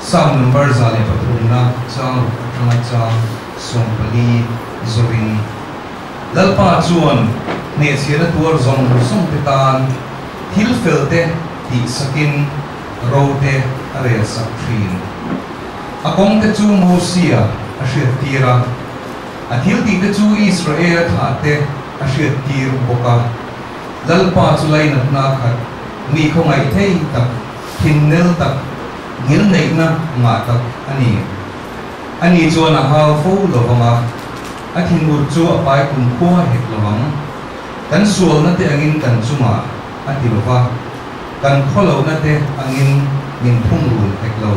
Sam number zale patruna chang atanga chang sompali zorin lalpa chuan ne chira tur zong song pitan thil felte ti sakin rote are sakrin akong te chu mosia ashir tira athil ti te chu Israel thate ashir tir boka lalpa chulai na khat mi khongai thei tak thinnel tak ngil nei na nga tak ani chuan a hau fo lovanga athin ur chu apai kum khuwa het lowang kan sual na te angin kan chunga atilova kan kholo na te angin min phung rul heklo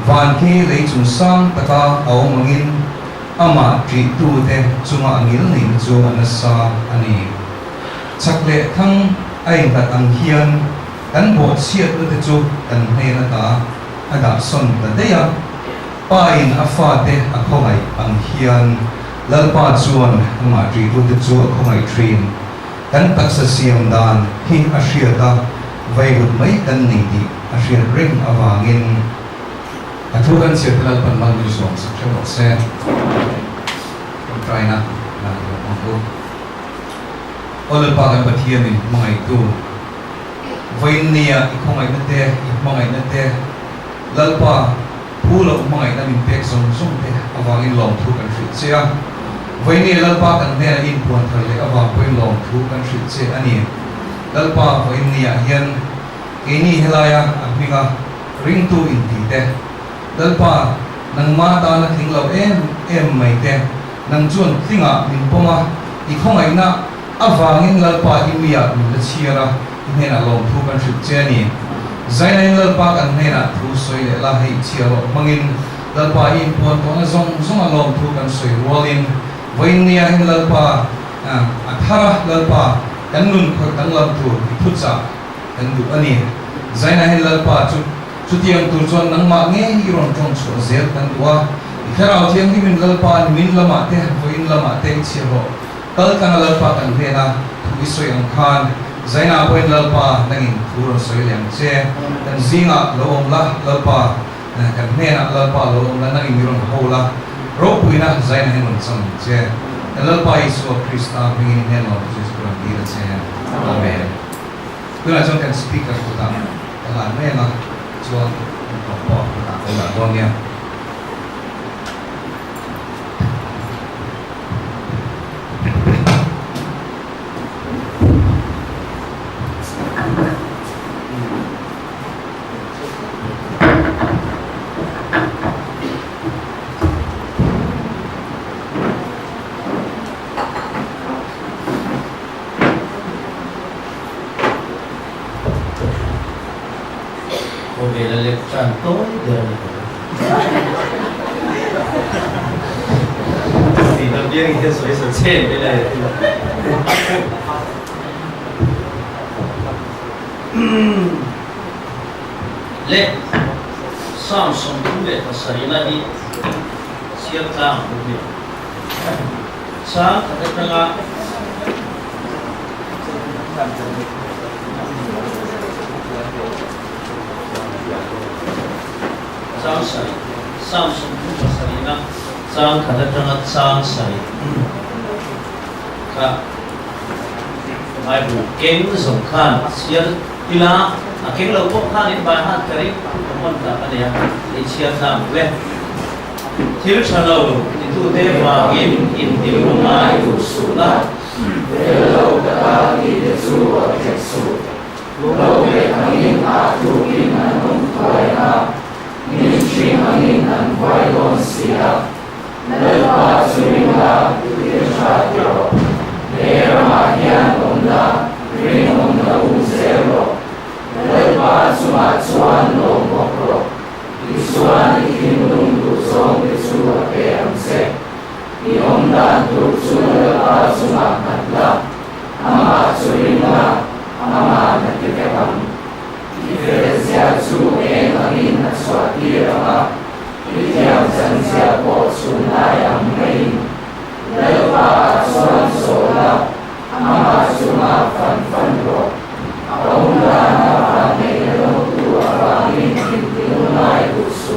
van khi lei chung sang taka au mangin ama tri tu te chunga angil nei chu anasa ani chakle thang ai tat ang hian kan bo chiat te chu kan hne na ta ada son ta deya pain afa te a khomai ang hian lalpa chuan ama tri tu te chu a khomai trin kan taksa siam dan hi a hriata vaihut mai kan nei ti a hriat ring awangin athu kan siat lalpan mang ni som sakho se try na ko olal pa kan pathian in mangai tu vainia ikhongai nate mangai nate lalpa phulo mangai na min pek song song te awangin long thu kan hrit chea vainia lalpa kan ne in puan thar le awang poi long thu kan hrit che ani lalpa vainia hian eni helaya apinga ring tu in ti te lalpa nang ma ta na thinglo em mai te nang chuan thinga min ponga ikhongai na awangin lalpa imia min la chiara hena long thu kan hrit che ni zainai lalpa kan hena thu soi le la hei chiaro mangin lalpa in puan to na zong long thu kan soi rolin vainia hin lalpa athara lalpa kan nun khoi kan lam thu phutsa kan du ani zainai hin lalpa chu tiang tur chuan nang ma nge iron tong chu zel kan duwa ikharau thiang ni min lalpa min lama te voin lama te chiaro kal kan lalpa kan hena thu soi ang khan zaina point lalpa nangin thuro soi lem che kan zinga lom la lalpa kan hena lalpa lom la nangin miron hola ro puina zaina hen on sam che lalpa isu krista bringin hen of jesus christ dira che amen kuna jong kan speaker ko ta la me na chuan ko ta la donia Canto dan thì đầu tiên thì suối sổ trên đây này lệ sam som tu lệ pasarina di siap tang bukit sa kata tengah sang sari sam som tu pasarina sang kata tengah sang sari ka mai bu keng song khan siap ila akhir lo ko khan in ba hat kari mon ta ane ya ni siap tang le thil chalo itu te ma in ti ma yu su la de lo ta ni de su wa ke su lo ke hangin a tu in an thoi na min chi hangin an thoi don sia le pa su in la de sha yo de ma hian on la ring on la u zero le pa su ma chuan lo mo pro Isuan ikin dung tu song de su ke am se iom dan tu su le pa su ma katla ama su ringa ama na ke kam ifezia su e na in na swati ra ikiam san sia po su na yang mei le pa suan so la ama su ma fan ro aum la na pa ne lo tu ara in mai su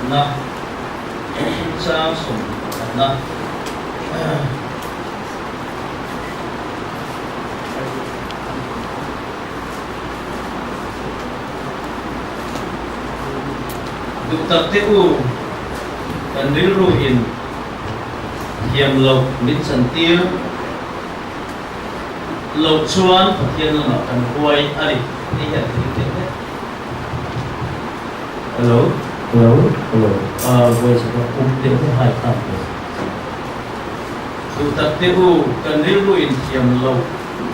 na sang sum na du tập te u kan ril ru in hiam lộc min san tir lộc chuan pathian lama kan huai ani ni hian ti te hello voice of kum te hai tam du tập te u kan ril ru in hiam lộc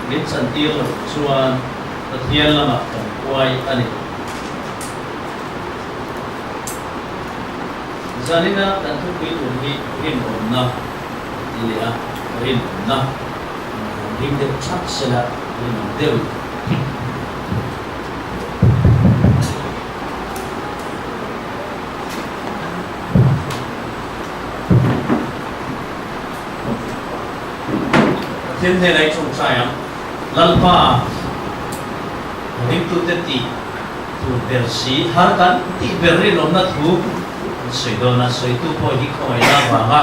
min san tir lộc chuan pathian lama kan huai ani zanina kan thu pi tu hi rin om na ilia rin om na rin de chak sela rin om de thiên thế này trong sai am lalpa rin tu te ti tu bersi har kan ti berin om na thu soi do na soi tu po hi khoi na wanga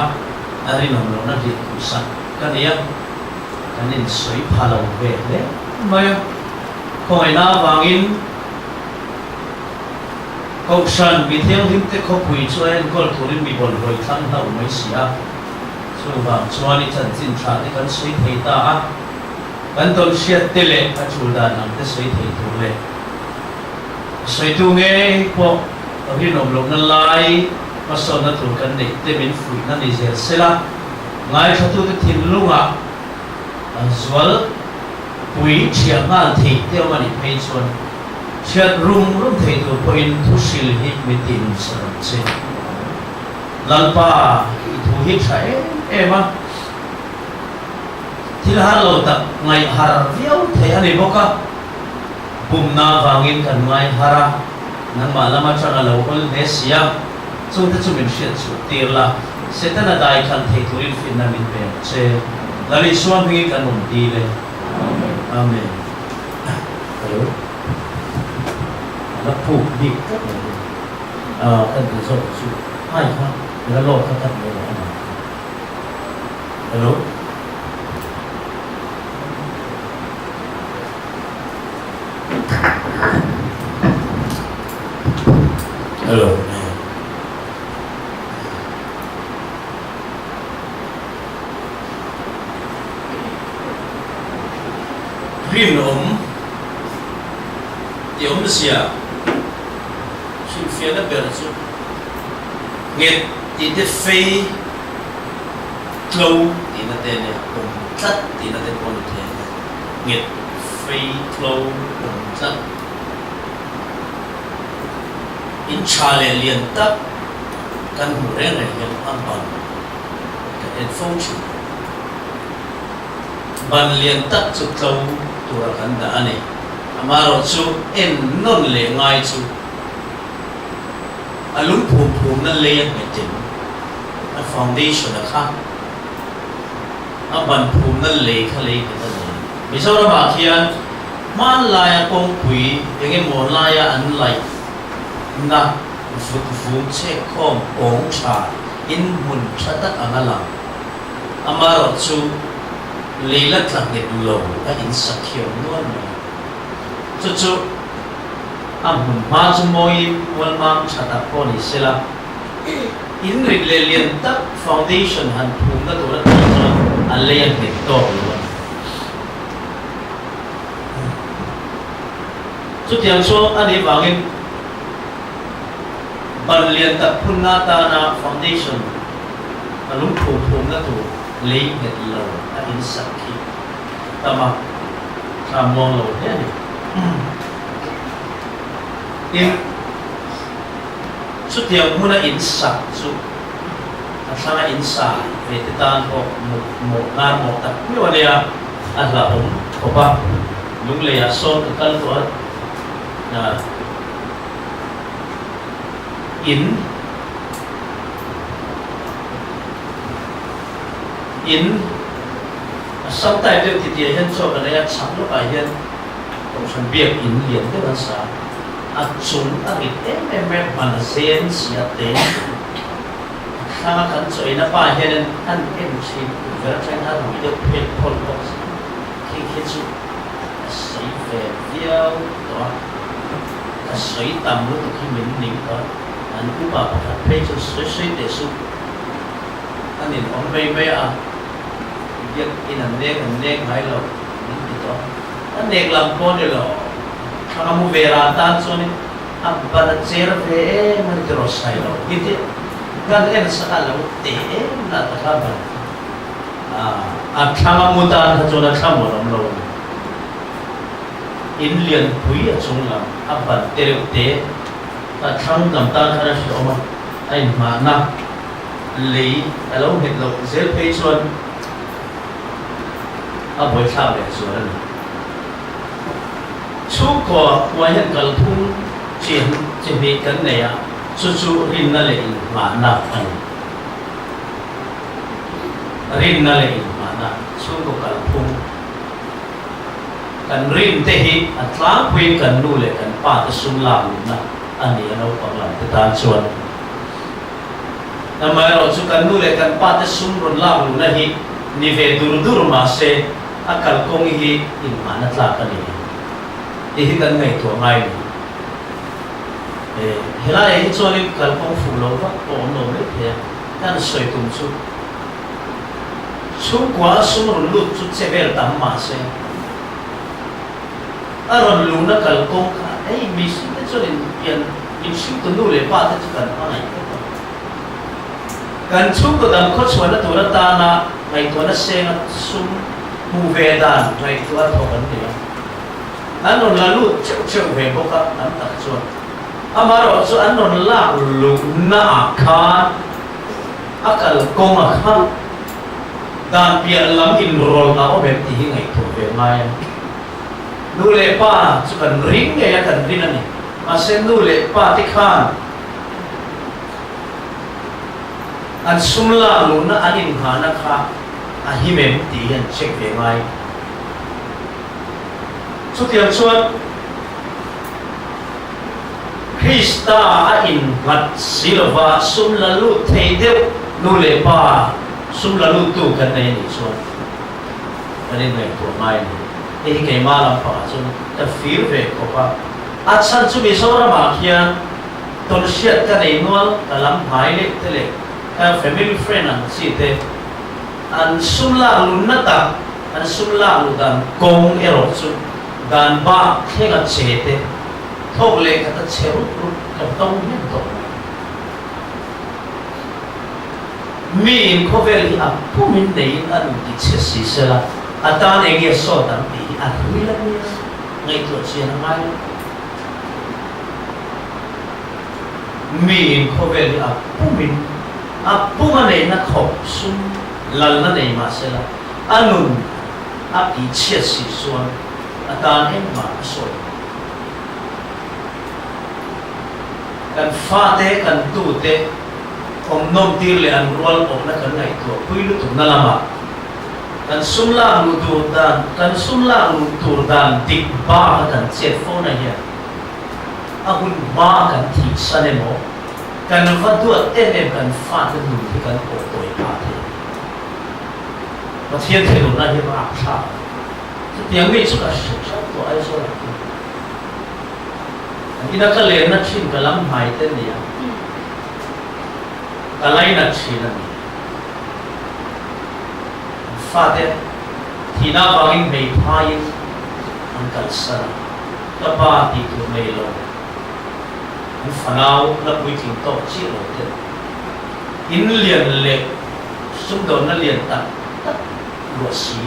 ari nom lo na di kusa kania kanin soi phalo ve le mai khoi na wangin kau san bi theo him te kho pui chuan gol thurin mi bol hoi thang na mai sia so wang chuan i chan chin tha te kan soi thei ta a kan tol siat te le a chu da nam te soi thei tu le soi tu nge po khi nộp lộc nó lại mà sau nó thuộc cái này để mình phụ nó đi giờ sẽ là ngay sau tôi cái thiên lung à rồi quý chia ngang thì theo mà đi phê chuẩn chia rung thì tôi point thu xịt hết mình tìm sự sẽ lần ba thu hết sai em à thì là lâu tập ngày hà viêu thấy anh ấy bóc à bùm na vangin cần ngày hà nang malama changa local nesia so ta chu min shit chu tirla setana dai khan thei thurin fin na min pe che lali swam hi kan um ti le amen hello la pu di ka an du so chu hai ha la lo ka ta le hello hello rin om ti om sia sin fia na ber chu nget ti te fei clo ti na te ne om tlat ti na te pon te nget fei clo om tlat in chale lian tak kan hu re ne hiam am ban ka en function ban lian tak chu tlo tura kan da ani amaro chu en non le ngai chu alum phum phum na le me tin a foundation a kha a ban phum na le kha le ka ta le mi so ra ba khian man la ya kong pui enge mon la ya an lai na fufu che khom ong cha in mun thata angala amaro chu leila tlak ne lo a in sakhiam non chu chu mun ma chu moi wal mam chata ko ni sela in ri le lian tak foundation han thum na to ra a le yan ne to lo chu tiang so ani wangin ban lian tak phun na ta na foundation alum thum thum na to le ne lo a in sakhi tama samong lo he ni in chu tiang muna in sak chu asana in sa ve tan ko mo na mo ta mi wa ya ala ko ba lung le ya son kal to na in sau tại việc thì hiện cho cái này chẳng lúc ai hiện cũng sản việc in liền cái là sao a chung a rit em man zen sia te khang kan choi na pa hian an em chi ver train a ru de pet pol box khi chu sei ve viau to a sei tam lu khi mình ning to an ku ba pa pe chu sei de su anh nhìn ông bay à việc in anh nén hay lo những cái đó anh nén làm con đi lo thằng mua về ra tan cho nên anh bắt đầu chơi về mình cái rồi sai lo cái gì cái này sẽ là một tệ là tất cả anh thằng mua tan cho nó thằng mua làm lo in liền quý ở trong là anh bắt tệ tệ thằng làm tan cái này sẽ ông anh mà na lý alo hiện lộ dễ phê xuân à buổi sao để xuân chú có ngoài hiện cần thun chuyện bị cái này à chú rin na lệ mà na anh rin na lệ mà na chú có cần thun cần rin thế hi atlang quên cần nu lệ cần pa ta sum làm na anh ấy nó còn làm cái ta xuân namai ro chu kan nu le kan pa te sum ron la lu na hi ni ve dur ma se akal kong hi in ma na tla ka ni hi kan ngai to ngai ni hela hi chu ni kal kong fu lo va ko no le he kan soi tum chu kwa sum ron lu chu che vel tam ma se aron lu na kal kong ka ei mi si te chu in si tu nu le pa te chu kan ai kan chung ko dam khot suan na tu na ta na ngai tu na se na sum mu ve dan ngai tu a tho kan ni an non la lu cheu ve bo ka an ta chuan amaro chu an non la lu na kha akal kong a kha dan pia lam in rol na o be ti ngai tu ve mai nu le pa chu kan ring nge ya kan rin ani ma se nu le pa ti khan an sumla lu na anin hana kha a himem ti an check ve mai chu tiang chuan Krista a in vat silva sumla lu thei deu nu le pa sumla lu tu kan nei ni chuan ani nei tu mai ni e ke ma lam pa chuan ta feel ve ko pa a chan chu mi so ra ma khian ton siat ka nei nual ka lam hai le te le ka family friend an si te an sumla lu na ta an sumla lu dan kong ero chu dan ba thega che te thok le ka ta cheu ru ka tong hen to mi in ko vel hi a pu min nei an ki che si sela atan enge so tam ti a ri la ni ngai to chen mai mi in ko vel hi a pu min apu mane na khop sum lal na nei ma sela anun a pi che si suan atan hen ma so kan fa te kan tu te om nom tir le an rol om na kan ngai to pui lu tu na lama kan sumla lu tu dan kan sumla lu tu dan dik ba kan che phone na ya ahun ma kan thi sane mo kan va duat em kan fa kan nu thi kan ko toi pa the ma thiên thể na hi ma sa tiếng mi chu ka shi cha to ai so la ina ka le na chin ka lam hai te ni ya ka lai na chin na ni fa te thi na ba in mei phai an kal sa ka ba ti tu mei lo fanau na pui ting to chi lo te in lian le sum do na lian ta lo si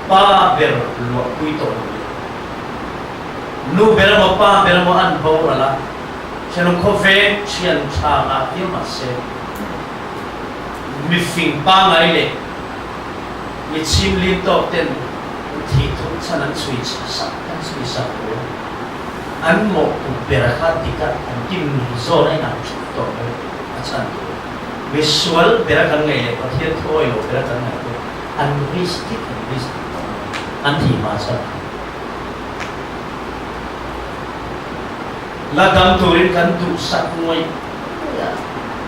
pa ber lo pui to nu ber mo pa ber mo an bo la chen ko ve chian cha na ti ma se mi fin pa ngai le mi chim lim to ten thi thu chan an sui sa an sui sa ko an mo ku ber kha ti ka an kim zo nai na to a chan visual ber ka ngai le pa thian thoi lo ber ka ngai an ristic an thi ma sa la dam turin kan du sak ngoi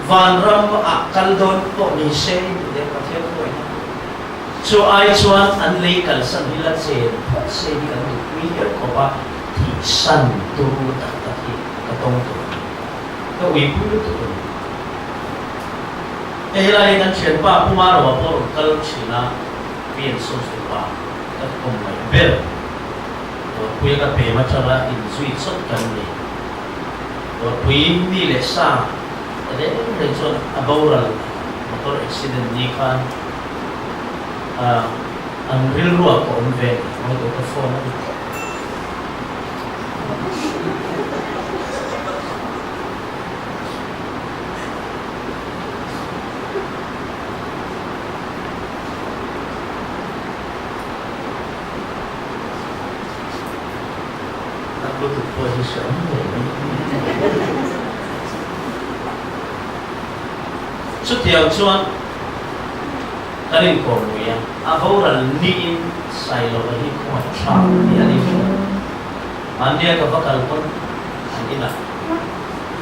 van ram a kal don po ni se de pathian ko so ai chuan an lei kal san hila che se ni kan mi yer ko ba thi san tu ta ta ki ka tong tu ka wi pu tu e la ni kan chen pa pu ma ro po kal china bien so so pa ka kom mai bel to pu ka pe ma chala in sui sot kan ni to pu ni le sa de re chon aboral motor accident ni kan ang real ruwa ko on ve mo to phone aku tu position chút điều chuan karin ko muya aboral ni in sai lo hi ko cha ni ani andia ka bakal kon anina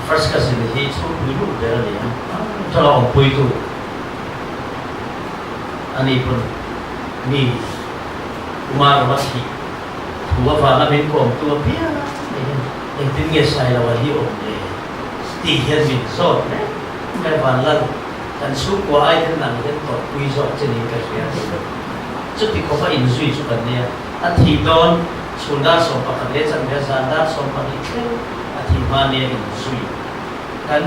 first ka sin hi chu ni lu der ni to lo pui tu ani pun ni umar wasi tua fa na bin ko tua pia ni tin nge sai lo hi o ni ti hian min so ne me van lan kan su ko ai den nang den to kui zo chen ni ka sia chu ti ko fa in zui chu kan ne a thi don chunda so pa ka le chan ga sa da so pa ni chen a thi ma ne in zui kan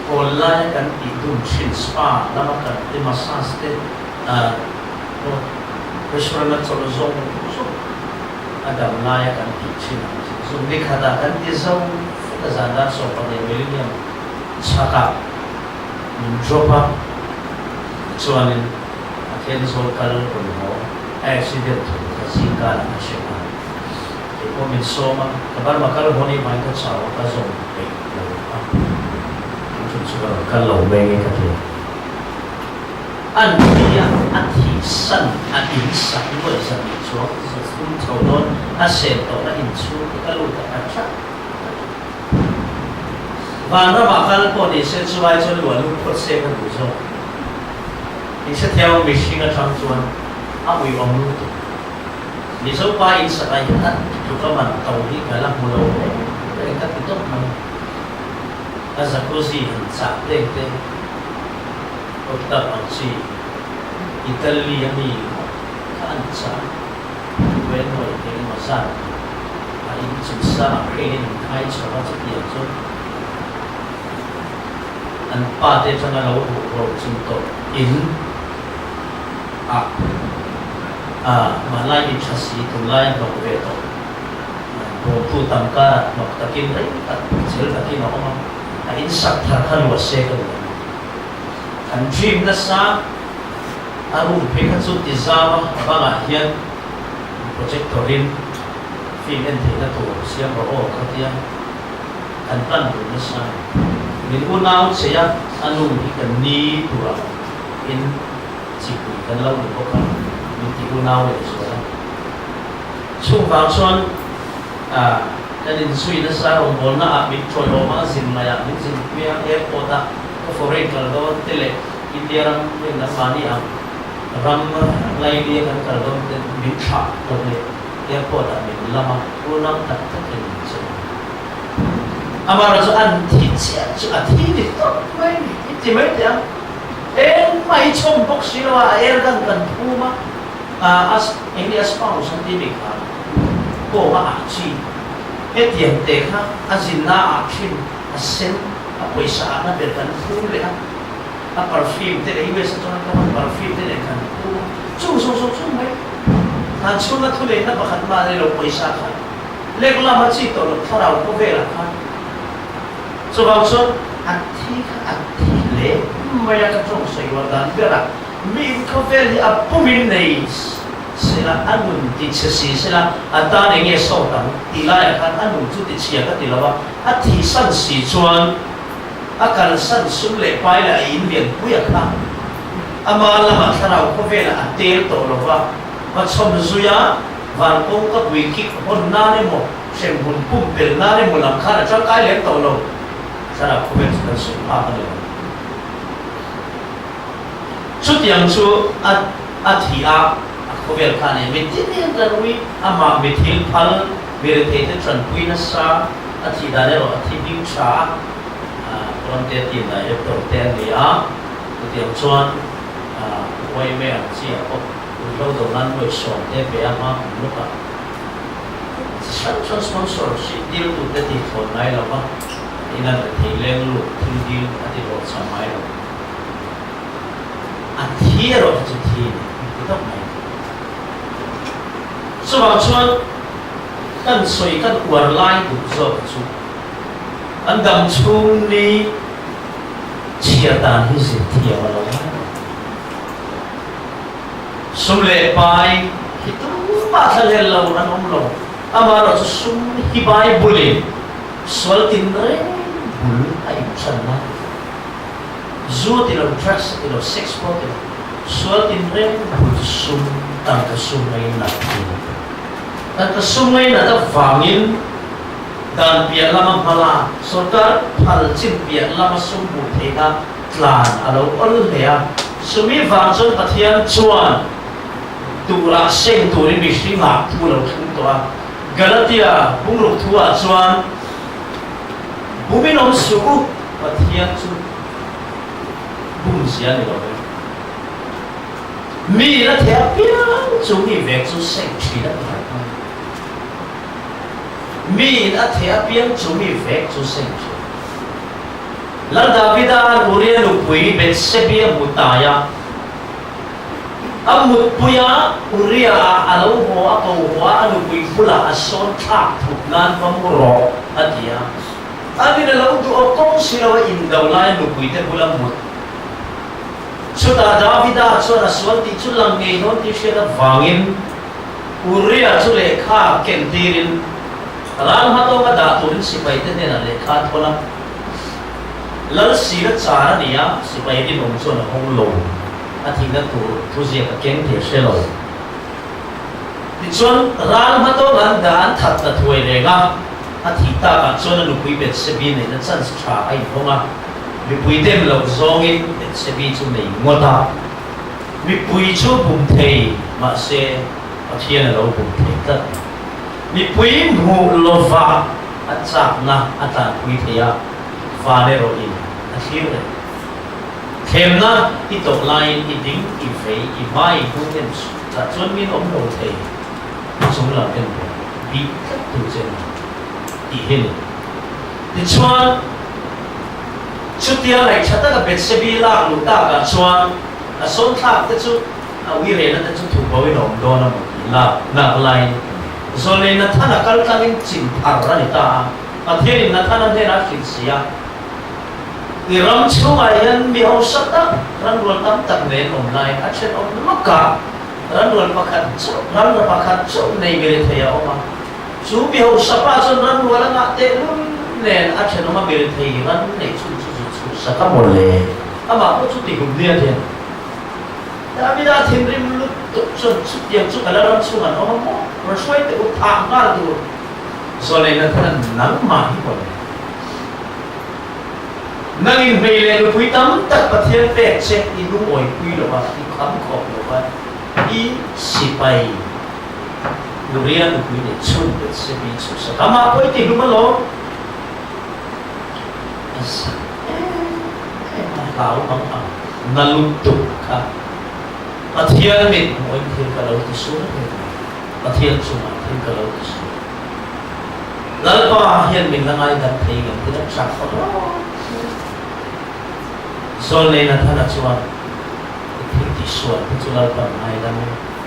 ko la kan ti dum chin spa la ma ka ti massage te ko restaurant so zo so adam la kan ti chin so ni khada kan ti zo ka za da so pa ne millennium chaka drop up chuanin athian zo kal kon ho accident kasi kala na siya e ko min soma kabar makal honi mai ka chaw ka zo pe lo a chun chuka kal lo me nge ka thi an dia athi san a in sa ko sa ni chuo sa sun chaw don a se to na in chu ka lu ka cha và nó bảo các cô đi sẽ chú ai cho luôn lúc có xe cái đủ rồi thì sẽ theo mình xin cái trong chuan áp ủy ông luôn thì số ba in sẽ lại hết chụp các bạn tàu đi cái làm một đầu đấy các cái tốt mà là sao có gì hình sạc lên đây có tập ở gì Italy này các anh sạc quen rồi thì mà sạc anh chụp sạc cái này hay cho nó rất nhiều rồi an pa te changa lo ro chung to in ma lai in chasi tu lai no ve to bo tu tam ka no takin rei ta chil takin no ma in sak thar khan wa se kan an dream na sa aru pe khan su ti za ba ga hian projectorin film en the na to siam ro o ka tia an plan tu na sa min unau seya anu hi kan ni tura in chipu kan lo ni boka min ti unau le so la chung va chuan kan in sui na sa rom bol na a mi choi lo ma zin la ya min zin pia airport a ko foreign kal do tele india ram min na mani am ram lai dia kan kal do min tha to le airport a min lama unau tak tak ni so amara cho ăn thịt chè cho ăn thịt thì tốt mấy thì mấy tiếng em mấy chồng bốc xí lo em đang cần thu mà as anh đi as bao sang đi bị khá cô mà ăn chi hết tiền để khác azin na ăn chi sen quay sa na bị cần thuเลยperfume thế này bây giờ cho nó perfume thế này cần thu chung mấy anh chung nó thu lên nó bắt mà này lo quay sa khác lấy làm mà chỉ tổ thao đầu có về là khác so vào số anh thi lệ mấy cái trong sài gòn đang biết là mình có vẻ là bùn này sẽ là anh muốn đi chơi sẽ là anh ta này nghe sâu đậm thì lại anh muốn chút đi chơi cái gì đó anh thi sân sĩ chuan anh cần sân xuống lệ phải là in viện bùi à anh mà làm anh ta nào có vẻ là anh tổ rồi và trong duy á và cũng có vị kịch hôn na đấy một xem hồn pum bền na đi một làm khá là cho cái lén tàu lâu sao là không biết là sự apa này chút yang chú thì không biết khá này mình tin rằng là we ama mình thiên phal về thế thì chuẩn quy nó sa thì đã đấy rồi thì biểu sa còn tiền tiền này đầu tiền này tiền chuan quay về chỉ lâu đầu năm mới sống để về mà lúc à some sponsorship deal to the for này là mà ina là thì lên lúc thì deal thì rồi sao mai rồi thì rồi thì đó này số bao chuan kan soi kan uar lai du zo chu an dam chung ni chia tan hi se thia wa lo sum le pai hi tu pa sa le lo ran om lo ama ro sum hi bai bulin swal tin re bul ai chan na zo ti lo trust ti lo sex po ti swal tin re bul sum tang ka sum mai na ti dan ka sum mai na da wangin dan pia lama pala sorkar phal chin pia lama sum bu thega tlan alo ol hea sumi wang chon pathian chuan tura seng turin mi hring ngak thu lo thung to Galatia bungruk thua chuan buminom su pathian chu bum sia ni lo mi la thea piang chu mi vek chu seng thi da mi la thea piang chu mi vek chu seng thi la Davida urian upui Betsebia mutaya amut puya uria alo ho apo wa anu pui pula ason thak thuknan pamuro atia ani na lau du okong sirawa indaw lai nu pui te pula mut chuta Davida chona swati chulang ngei non ti sheda wangin uria chu lekha kentirin ran hato ga da turin sipai te na lekha thola lal sira chara niya sipai di nom chona hong lo athing na tu je ka keng the shelo ti chon ran ma to gan dan that ta thoi le ga athi ta ka chon nu pui bet sebi ne na chan cha ai honga mi pui dem lo zong in bet sebi chu nei ngota mi pui chu bum thei ma se athian lo bum thei ta mi pui mu lo va achak na atan pui thea va ne ro in athir re thêm na ít tộc lai ít đính ít phế ít vai cũng thêm là chuyên viên ông đầu thầy chúng là cái bị các tổ chức ít hơn thì chuan chút tiền này chắc là biết sẽ bị lạc lụt ta cả chuan là số tháp cái chút uy rẻ là chút thủ bảo vệ đồng đô là nạp lại rồi nên là thằng là cái cái chỉnh thẳng ra người ta mà thế là thằng này là kinh sĩ thì ram chung ayan mi ho sata ran ruan tam tak ne online action on maka ran ruan pakhat chu nei mere thaya oma chu mi ho sapa chon ran ruan nga te lun nen action oma mere thai ran nei chu saka molle ama ko chu ti hum lia the Davida thimrim lu chon chu yang chu kala ram chu an oma mo ro swai te u tha ngal tu so le na than nang ma hi ko nangin vele lu pui tam tak pathian pe check in lu oi pui lo ba i kham khop lo ba i sipai lu ria lu pui ne chun de se bi chu sa kama poi ti lu ma lo asa lao bang a na lu tu ka pathian min oi thil ka lo ti su ne pathian chu ma thil ka lo ti su lalpa hian min langai dan thei ngam ti dak sak ko sol nei na thana chuan thil ti suat chu la pa mai dan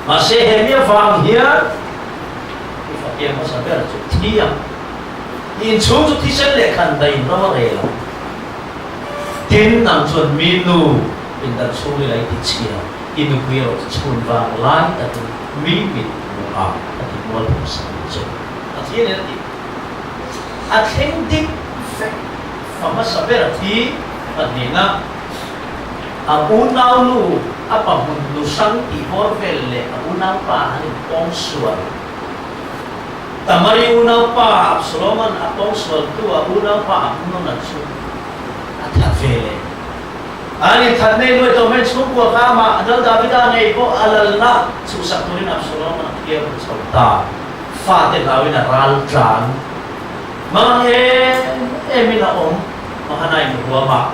ma se he mi wang hian i fa pian ma sa ber chu thia in chu chu ti sen le khan dai no ma re la tin nam chuan mi nu in da chu le lai ti chia in nu pi ro chun wang lai ta tu mi mi a ti mo lu sa chu a thi ne ti a theng dik fe fa ma sa ber thi a ni na unau lu apa lu sang ti hor vel le unau pa ani pong suan tamari una pa Absalom apong sol tua una pa apong na chu atavele ani thanne lo to men chu ko kama adal davida nei ko alalna chu sakturin Absalom kia chauta fa te lawina ral tran ma emina mahanai ruama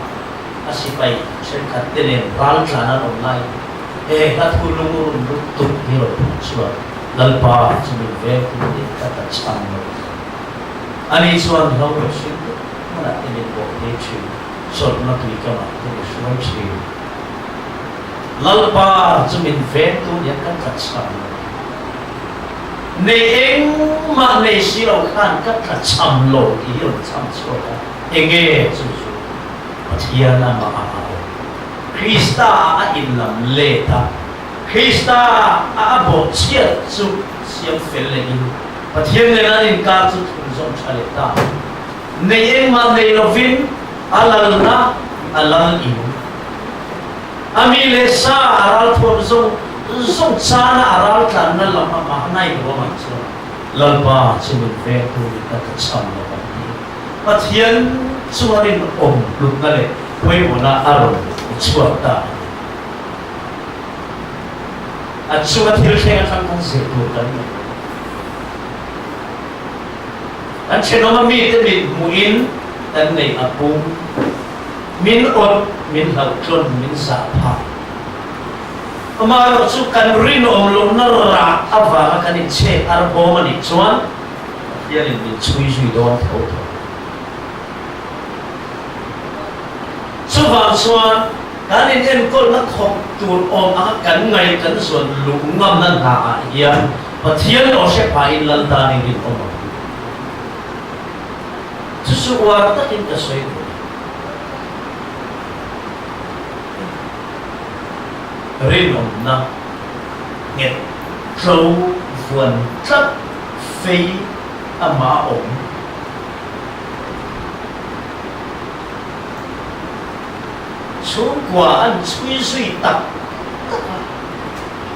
asipai sen khattene ral tran online katulung lutuk hiro suwa lalpa sumi ve kuti kata chamno ani suan lo shin mana ini bo hechi sort na tu ikama tu suan chi lalpa sumi ve tu ya kata chamno ne eng ma ne si lo khan kata chamlo hiro cham so enge su su pathiana ma Krista a inlam leta Krista a abo chia su siam felle in pathian le na in ka chu thun som chaleta nei ma nei lovin alalna alal in ami le sa aral thon song chana aral tlan na lama ma nai ro ma chu lalpa chu ve tu ka ta cham lo pathian chuarin lut na le poi mona aro chuata chuat hil theng kan se tu kan an chenoma mi te min muin tan nei apum min ot min lau klon min sa pha amaro chu kan rin lo na ra awa kan che arbo mani chuan hian min chui chui do tho tho chu wa chuan kan en kol na khop tur om a kan ngai kan son lu ngam nan ha hian pathian o se pa in lal ta ni rin om chu su wa ta in ta soi rin om na nget trâu vườn trắc phi ama om chúng quả ăn suy suy tập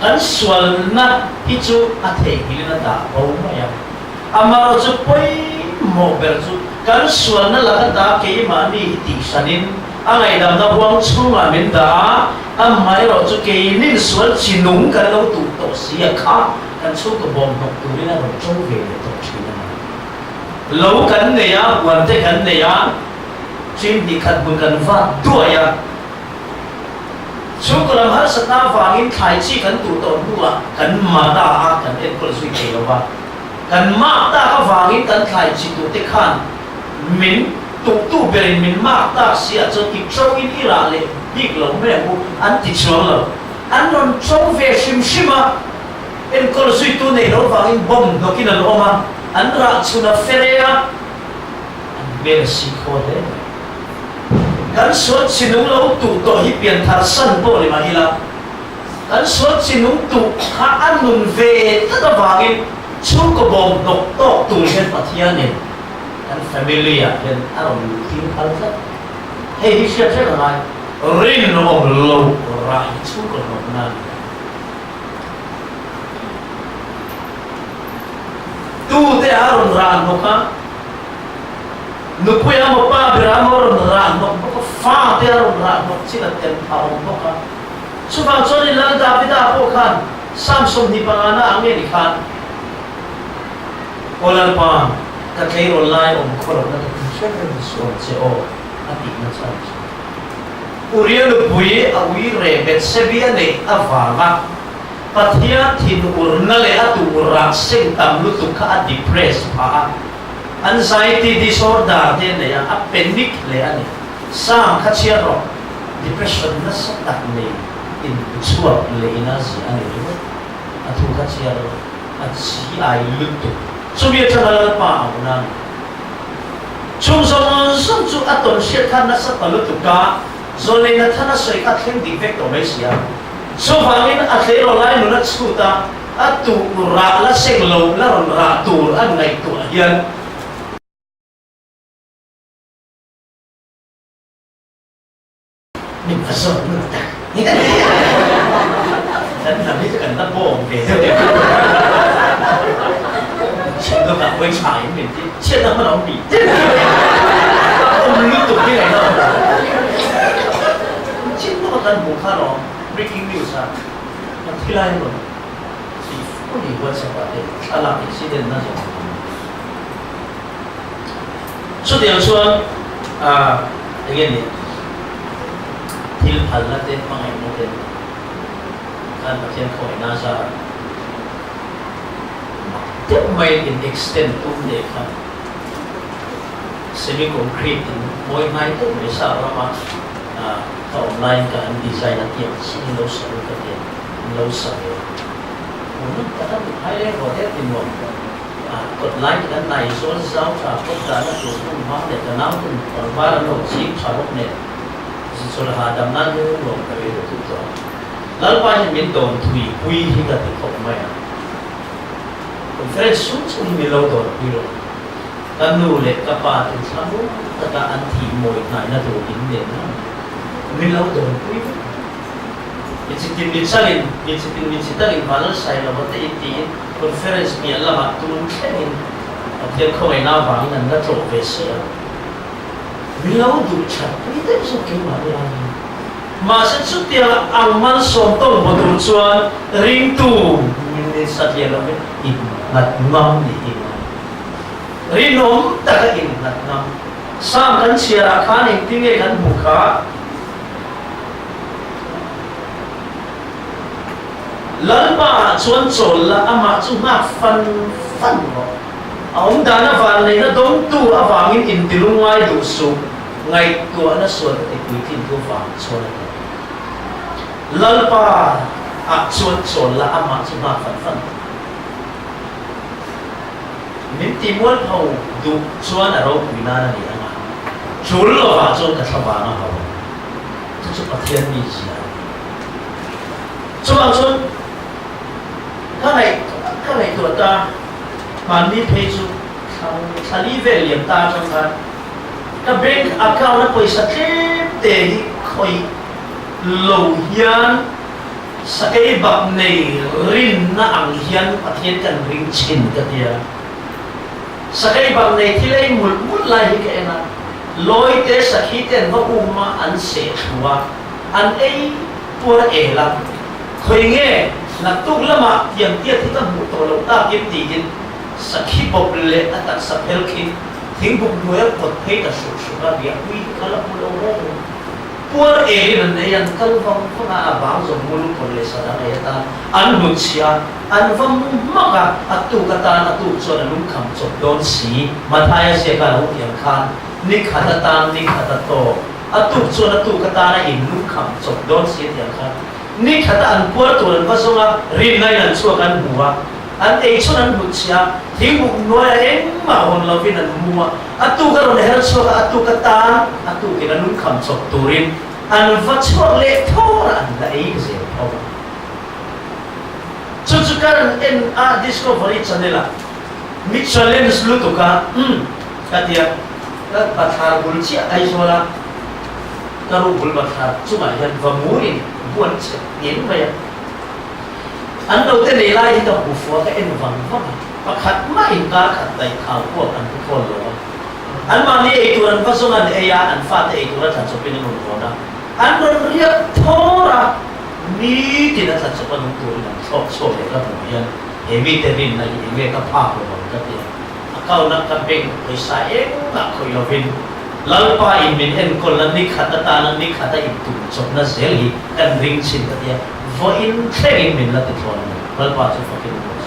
ăn xuân na ít chú ăn thể hiện là đã bầu mà ya amaro chú bơi mồ bèo chú ăn xuân na là cái đã cái mà đi đi sanin anh ấy làm nó buông chung mà mình đã anh mai rồi chú cái nên xuân chỉ nung cái lâu tụ tổ xí à khác cái chú cái bom học tụ nên là một trong về tổ chức này lâu cái này á quan thế cái này á chim đi khát buồn cái phát đuổi ya chúng tôi làm hết sức na vàng khai chi cần tụ tổ đua cần mà ta cần em còn suy nghĩ đâu ba cần mà ta cái vàng cần khai chi tụ tê khan mình tụ về mình mà ta xia cho kịp châu in ira lệ biết lâu mấy em anh ti chua rồi anh non châu về sim à em còn suy tụ này đâu vàng bom nó kia là mà anh ra chun là feria anh về xí khó đấy kan suat sinung lo tu to hi pian thar san bo le ma hila kan suat sinung tu kha an nun ve ta da wangin chu ko bom dok to tu hen pathian ne kan family ya hen aron tin hal sa he hi sia se la rin no lo ra chu ko no na tu te aron ra no ka nụ quê mà ba bị ra mà rồi ra nó có pha thế rồi ra nó chỉ là tiền thảo nó cả số phận cho nên là David đã có khan Samson thì bằng anh anh ấy đi khan Olan pa cái cây online ông có được nó cũng sẽ được số chế ô anh đi nó sao Uriel bui a ui re bet sebia ne avanga pathia thin urna le atu rak sing tam lu tu kha depressed pa anxiety disorder te ne a panic le ani sa kha chia ro depression na sa tak ne in chuak le ina si ani ro atu kha chia ro a chi ai lu tu so bia thana pa na chung song song chu aton sia khan na sa ta lu tu ka rồi lên là thana soi các thêm defect của mấy xia số vàng in ở thế rồi lại nó chu ta à tu ra là sinh lâu là rồi ra tu anh này tu hiền mình phải sợ nữa ta thật là biết cần ta bổ về chuyện tôi cả quay trái mình thì chết nó nó bị không liên tục như này đâu chết nó còn buồn khá đó breaking news à nó thi lại rồi thì không hiểu what sẽ vậy à làm cái gì đến nó rồi số tiền số à again này thì phần là tên bằng ngày một tên kan pasien ko nasa tiếp may in extend tum de kha semi concrete moi mai to me sa rama ka online ka an design at yam sin lo sa ka de lo sa yo mun ta ta hai le ro de tin mo kod like kan nai so sao ka ko ta na tu tum ma de ka nam tum par ba no chi cha bok ne so la ha dam na lo lo ka ve tu to lalpa ni min don thui pui hi ka ti khop mai conference su mi lo don pui lo kan nu le ka pa tin samu ta ka an thi moi nai na tu in de na mi lo don pui mi sitin balal sai lo ta ti conference mi alla ma tu chen te ko na wang nan na to ve sia mi lo du cha pui te so ke ma ya mà sẽ xuất hiện ang man som tông một tổ chuan ring tu mình sát hiện là in ngặt ngâm đi in ring nôm ta cái in ngặt ngâm sam kan chia ra khá nên tiếng nghe kan bục khá lần mà chuan chồn là ama chu ngạc phân phân rồi ông ta nó vào này nó đốn tu ở vàng in từ ngoài đủ số ngày tua nó xuân thì quý thiên tu vàng xuân lalpa chuan la ama chu ma fan min ti mual ho du chuan aro puina na ni ama chul lo wa chuan ka thaba na ho chu pathian ni ji chuan ka nei tu ta man ni phe chu thali ve liam ta chang ka ka bank account na paisa te hi khoi lâu hiền sa cái bậc này rin na ang hiền pathian kan ring chin ka dia sa cái bậc này thì lấy một lại cái na lối te sa khi ten va umma an se thua an ei pura e la khoi nge na tuk lama tiam tia thì ta mu to lo ta kim ti din sa khi bok le atak sa pel khi thing buk nuer pot phei ta su ba bia ui kala pu lo puan nan ne yan kal vang phanga abang zo mulu pole sa da ya ta an bu chia an vam maka atu kata atu so na lum kham so don si mathaya se ka lo tiang khan ni khata tan ni khata to atu so na tu kata na in lum kham so don si tiang khan ni khata an puar to an pasonga rin nai an so kan buwa an ei so an bu chia thing bu noya eng ma hon lovin an muwa atu ka ron her so atu kata atu ke na lum kham so turin an va chuak le thora an la ei ke se au chuchukaran en a discovery channel mi challenge lu to ka katia ka pathar bul chi ai sola karu bul pathar chuma yan va murin buan che yen ba ya an do te nei lai ta bu fo ka en vang va pakhat ma in ka khat dai khau ko an ko lo an ma ni ei turan va songan e ya an fa te ei turan chan chopin no ko na an ron riak thora ni ti na chan chopan no tur na chok chok le ka bu yan he mi te rin na ni me ka pha ko ka ti akau na ka beng paisa e ka khoi lo vin lalpa in min en kol na ni khata ta na ni khata in tu chok na zeli kan ring chin ka ti vo in theng min la ti thon lalpa chu fakin ko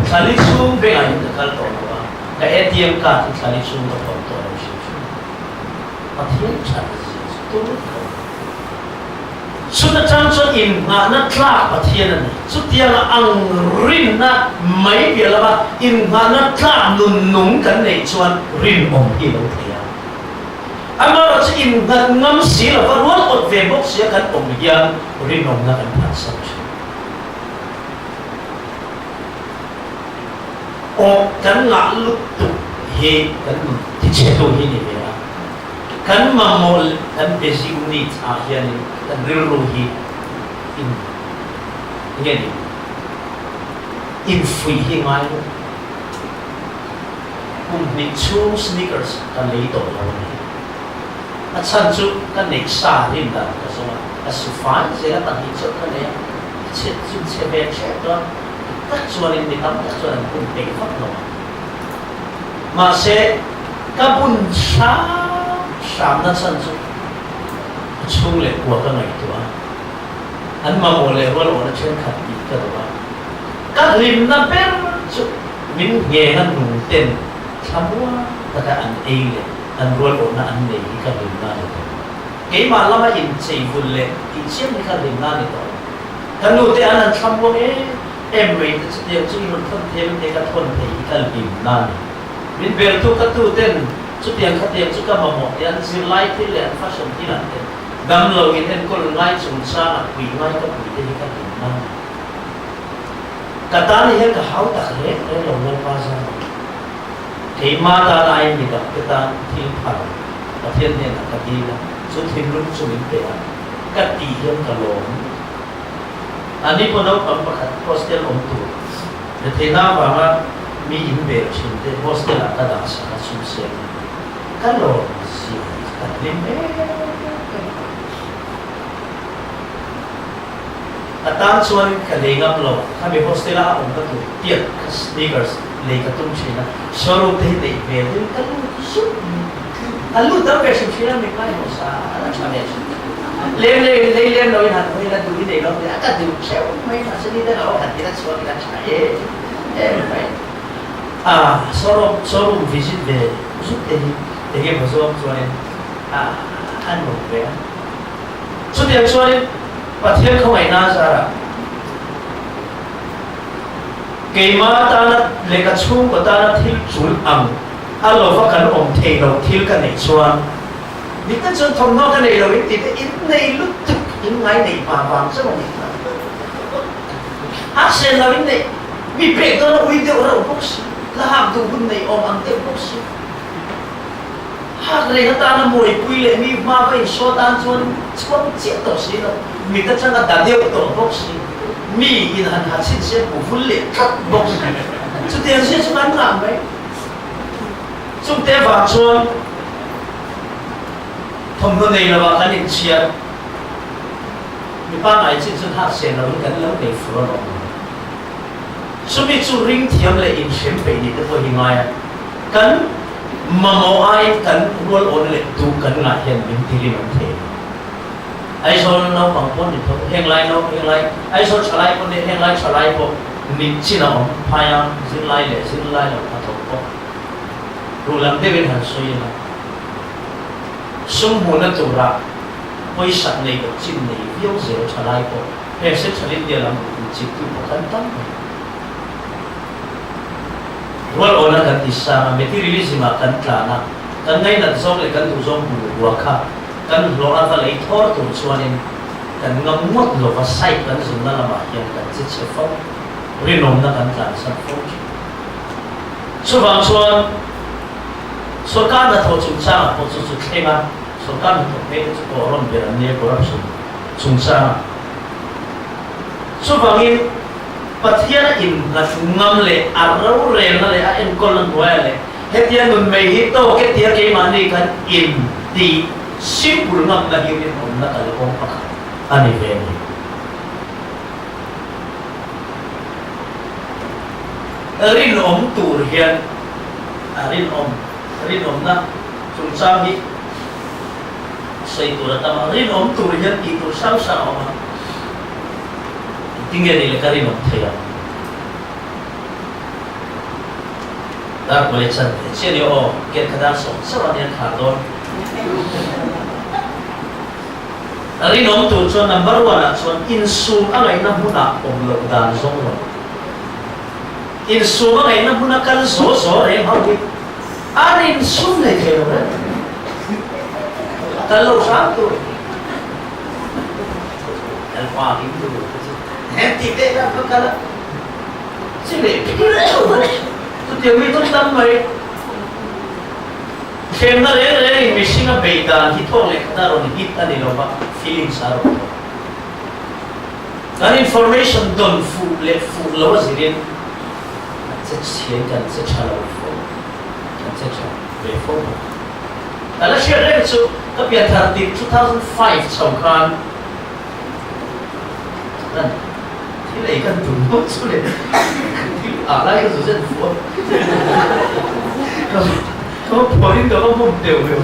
khali chu be ai ta kal to ba ka ATM card khali chu to to shi pathian chan tu sudah chanson in na tla pathian na sutia na ang rin na mai biala ba in na tla nun nung kan nei chuan rin om hi lo thia amara chi in ngam si la va ruan ot ve bok sia kan om hian rin om na kan phat sa o kan nga lu tu he kan ti che to hi ni be kan mamol kan basic needs a hian kan rilruhi in ngeni in free hi ngai cùng bị chung sneakers kan lấy tổ lâu này à chân chú kan lấy xa thêm đó cái số mà à số phán sẽ là tận hình kan lấy chết chú chết về chết đó tất chuan in đi tắm tất chuan cùng bị phát lộ mà sẽ các bún sám na chân chú chung lệ của cái này thôi anh mà một lệ hoa lộ nó trên khẩn bị cái đó các lim na bên chú mình nghe anh nung tên tham hoa tất cả anh ấy lệ anh hoa lộ na anh này cái lim na này cái mà lama in chơi vui lệ in chiếm cái lim na này thôi cái nụ tên anh tham hoa em vậy thì chỉ một phần thêm cái thuần thì cái lim na này mình về tu cái tu tên chút tiền khát tiền chút cái mà một tiền chỉ lại thì là fashion thì là tiền đam lâu in em còn lại chúng ta là quỷ ngay cái quỷ thì cái lim na cái ta này cái hậu đặc hết cái lòng người bao giờ thì mà ta lại mình gặp cái ta thiên phật và thiên nhiên là cái gì đó số thiên lúc số mình để cái tỷ hiểm cái lòng anh đi còn đâu còn bắt hostel ông tu để thế nào mà mi in về trên cái hostel là cái đó sẽ là sung sướng cái lòng gì cái niềm tan chuan ka lengam lo kha be hostela om ka tu tiat sneakers le ka tum china showroom te te ve tu ka lu su alu ta ve su china me kai ho sa ala chane le no ina no ina du ni lo ya ka du cheu mai na se ni de lo ka ti na chuan ka cha mai showroom visit ve su te ge bo so chuan an mo ve su te chuan và thiên không ai na ra cái mà ta là lấy cái chung của ta là thiên chuẩn âm alo và cái ông thầy đầu thiên cái này chuan những cái chuyện thông nó cái này rồi thì cái ít này lúc thực những ngày này mà vàng rất là nhiều action là những này vì vậy tôi là uy tín ở bốc xí là hàng tụ quân này ông ăn tiêu bốc xí hàng này ta là mùi quy lệ mi mà phải số tan chuan chết tổ xí rồi mi ta chẳng là đạt điều tổ bốc xí mi in hành hạt xin sẽ của vun lệ cắt bốc xí chú tiền sẽ chúng anh làm đấy chúng ta vào chuan thông thường này là vào cái định chia mi ba ngày chỉ chúng hạt sen là cái lâu để phở rồi chúng mi chú ring thiam lệ in xem về đi tới hình ai cái mà mẫu ai cái role ổn lệ tu cái là hiện mình thì làm thế ai số nó bằng con thì thôi hiện lại ai số trả lại con thì hiện lại trả lại bộ mình chỉ là ông phải à xin lại là phải thôi bộ rồi làm thế bên hàng suy là sung hồn nó tụ ra quay sạch này của chim này yêu dễ trả lại bộ hệ sẽ trả lại tiền làm chỉ tu một căn tâm role ổn là cái gì sao mà cái release mà cái là na cái ngay là giống là cái tu giống bùa khá cái lo ăn vào lấy thor tụi chuan nên cái ngâm ngót lo và say cái dùng nó là mà hiện cái chết chết phong riêng nôm nó cái là sao phong số vàng chuan số can là thầu chúng ta hoặc số khe mà số can là thầu khe số có làm việc này corruption chúng ta số vàng in bắt hiện in là ngâm lệ arrow lệ nó lệ em còn lần cuối lệ hết hiện mình mấy hít to cái tiếng cái mà này cái in thì simple ngam na hiu om na kal ong pakha ani ve ni rin om tur hian rin om na chung sa hi sei tur ta ma rin om tur hian ti tur sang sa om tinge ni le karin om thaya dar ko le chan che ni o ke khada so sa ni kha don rin om tu chuan number 1 a chuan in sum a ngai na huna om lo dan zong lo in sum a ngai na huna kal zo re hau ni a rin sum le ke lo kal lo sa tu al qua kim tu hem ti te ra ka kala chi le tu te mi tu tam mai xem nó để mình sinh ra bể đàn thì thôi lại ta rồi hít ta đi đâu mà feeling sao cái information don't phụ lâu gì đến sẽ chiến cần sẽ trả lời phụ chết rồi về phốแต่ละเชื่อเรื่องสุก็เปลี่ยนทางติด2005สงครามนั่นที่ไหนกันถึงหมดสุดเลยอะไรก็สุดเส้นฝัวเขาพอที่ตัวก็มุ่งเดียวเลย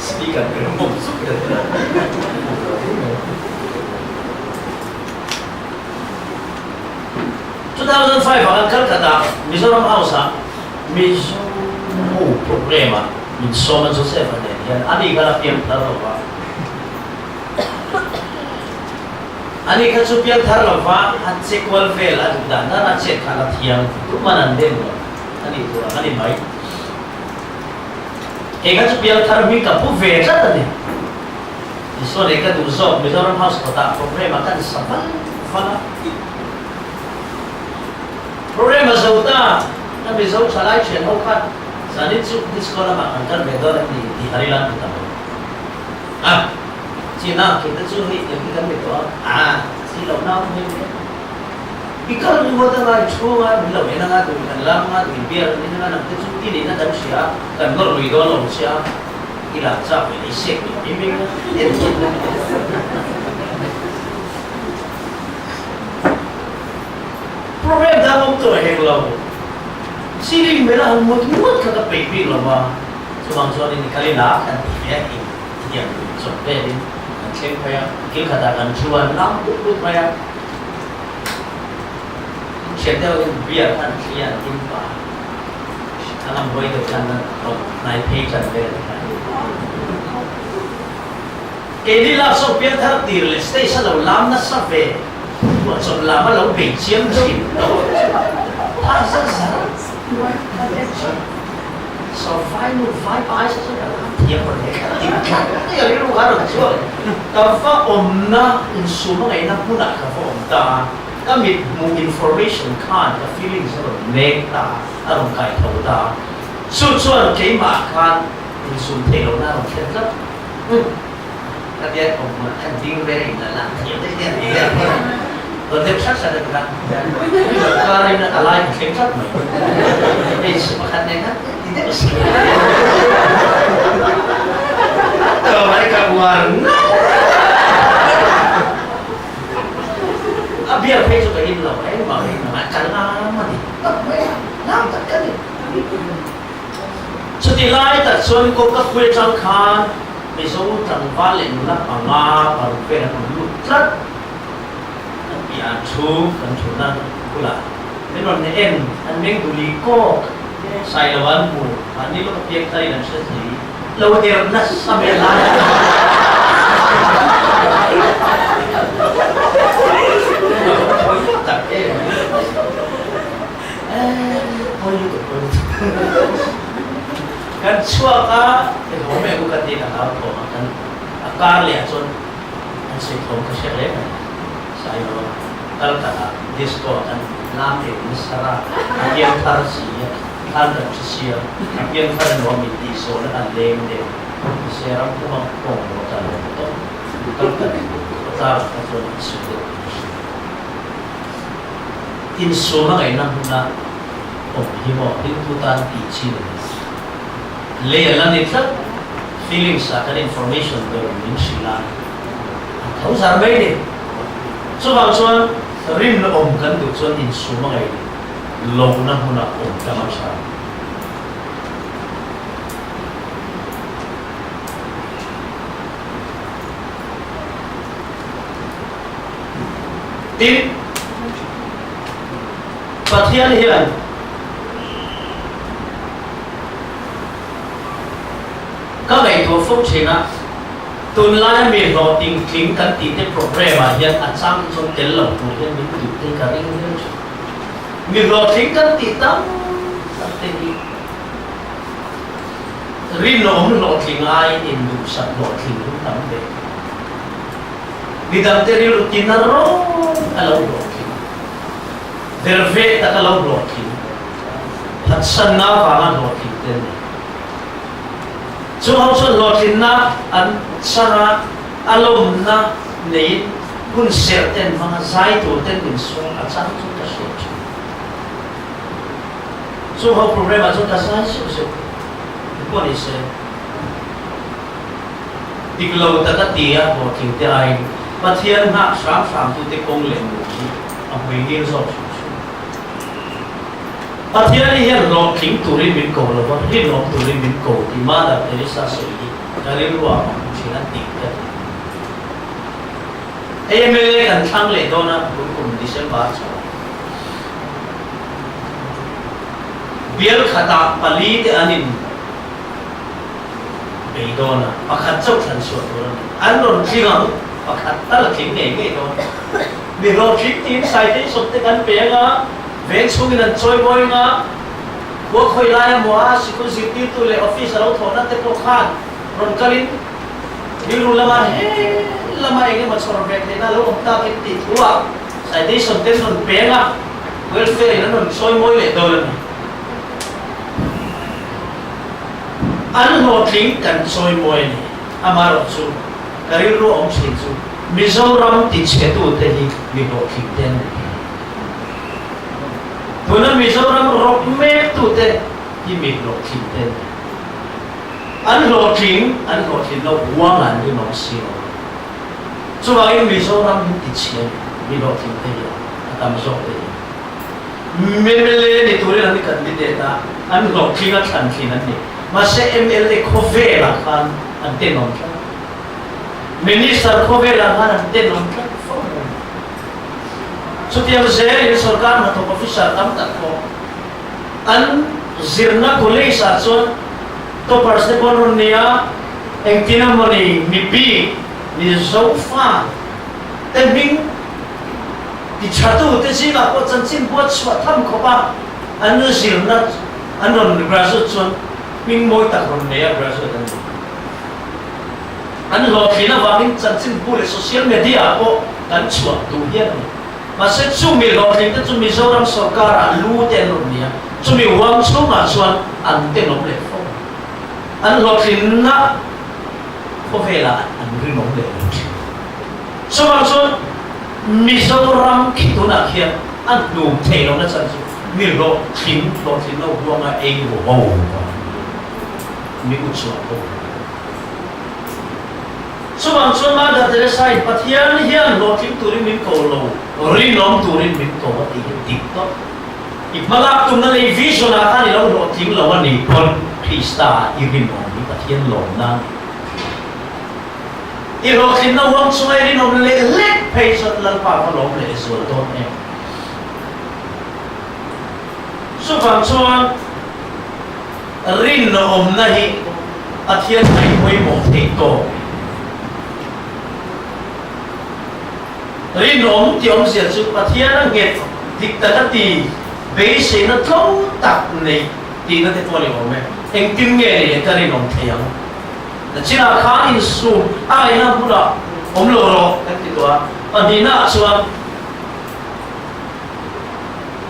สปีกันเป็นมุ่งสุดเลย2005 ang Calcutta, Mizoram House, Mizoram problema, Mizoram Joseph, yan, ani ka lang tarlawa. Ani ka supiyang tarlawa, at sequel fail, at na na-check ka na tiyang, kumanan din mo. Ani ito lang, ani may. Kaya ka supiyang tarlawa ka po, veta na din. Iso na ikadusok, Mizoram House, kota problema, kan sabal, fala. Problema sa uta, na bisaw sa life siya, kan sa nitsu naman, ang kan bedo na di harilan kita mo. Sina, kita suhi, yung kita bedo, silaw na ako hindi. Ikaw yung wata nga, ito nga, bilaw, yan nga, kan lang nga, bibir, hindi nga, nagtitsu, hindi na daw siya, kan norwido lang siya, ilang sa, inisik, bibig na, problem dalam tu heglau. Sini merah mut kagapay lama. Sumangsuan ini kali lah kan dia yang sampai ini. Cek payah, kita katakan cuan lampu payah. Cerita biarkan dia timpa. Alam boy tu kan naik pay kan dia. Ini lah so biar terdir station lalu lam nak sampai. So lama lalu benciam sih, pasal sana. So five eyes saja, dia mereka tingkat. Ini lu harus jual. Kafa omna insuma ina puna kafa omda. Kami mu information kan, the feelings of nekta, arong kai tauda. Susuan kema kan insum telo na arong kena. Dia omna kan tinggal ina lah. Dia. Untuk saya ada kan, kalau ini alai kencang, ini sepakat dengan tidak sih. Kalau mereka warna, biar besok ini loh, mau makan lama nih, lama kan nih. Setelah itu, soal kau kue cangkan, besok cangkal ini lah, angah baru kena lulut. Yang tu kan tunan pula. Ini orang ni an meng buli ko saya lawan mu. Ani lo kepiak tadi dan sesi. Lawan dia nas sampai lah. Tak kan suaka home aku kata nak apa kan akar lihat son an sekong kesehatan saya kalau kata disco kan nampak mesra yang tarsiya kan tarsiya yang kan nomiti so na kan lende serang kumang kong kalau itu kalau kata atau itu insoma kay nahuna himo pintutan teaching layer lang ito feelings akan information dari sila tahu sarbai deh so bangsuan rin na kan duksuan insoma kay long nahuna kamar sa tin Pathian hiyan các ngày tổ phúc chế na tuần lai miền họ tình kính căn tỉ tế problema hiện ở trong trong cái lồng của hiện mình tỉ tế cả những cái miền họ kính căn tỉ tâm tên đi riêng nó kính ai in đủ sẵn họ kính đúng tấm đấy vì đằng tên đi kính nó rô lâu họ kính derve ta lâu họ kính thật sân na và ngăn họ kính tên này so how so lotin na an sana alom na nei kun certain mga zai to ten din so at sa to ta so so how problem at the size so what is tiklo ta tia ho ting te ai pathian na sam tu te kong le mu chi a hoi hi so pathian hi lo king tu ri min ko lo ba hi lo tu ri min ko ti ma da te sa so yi ka le lo a chi na ti te ai me le kan thang le do na kum December cha bial khata pali te anin beidona pakhat chau than suat ron an ron thingang pakhat tal thing ne nge don mi ro thik tin sai te sop te kan pe nga veng chungin an choi boy nga ko khoi lai mo a sikul city tu le office ro thona te ko khan ron kalin biru lama he lama enge ma chor vek le na lo ta ke ti thua sai te sop te ron pe nga welfare na ron choi moi le don an ho thing kan soi moi ni amaro chu kariru om sin chu Mizoram ti chetu te hi mi ho thing ten tuna Mizoram rock me tu te hi mi ho thing ten an ho thing no wang an ni no si no chu wa in Mizoram ti che mi ho thing te hi atam so te mele ni turi ni kan ni te ta an ho thing a than thin an ni masih MLA Kovela kan ante nonton, Minister Kovela kan ante nonton. Setiap saya sorkan atau official tam tak ko, an zirna kolej sason to parste bononia engtina moni nipi ni sofa, tebing dichatu tesiga ko cancin buat suat tam ko ba, an zirna anon berasut son min moi tak ron ne braso dan an lo thina wangin chanchin pule social media ko kan chua tu hian ma se chu mi lo thing te chu Mizoram sarkar a lu te ron nia chu mi wang chu ma chuan an te nom le fo an lo thin na ko vela an ri nom le so ma chuan Mizoram kituna hian an lu the lo na chan chu mi lo thin no wanga ei ho mi utsua ko so bang so ma da tere sai pathian hian lo tim turin min ko lo ri nom turin min ko ti tik to ipmalak tum na le vision a kan lo tim lo ani pon krista i rin nom ni pathian lo na i lo tin na wang so ri nom le pe sot lan pa ko lo le so to ne so bang so rin no om na hi athian ai hoi mo the to rin om ti om sia chu pathian nge dik ta ti be se na thau tak nei ti na te to le om me eng tin nge le ka rin om the yang na china kha in su ai na pura om lo ro ka ti to ani na chuan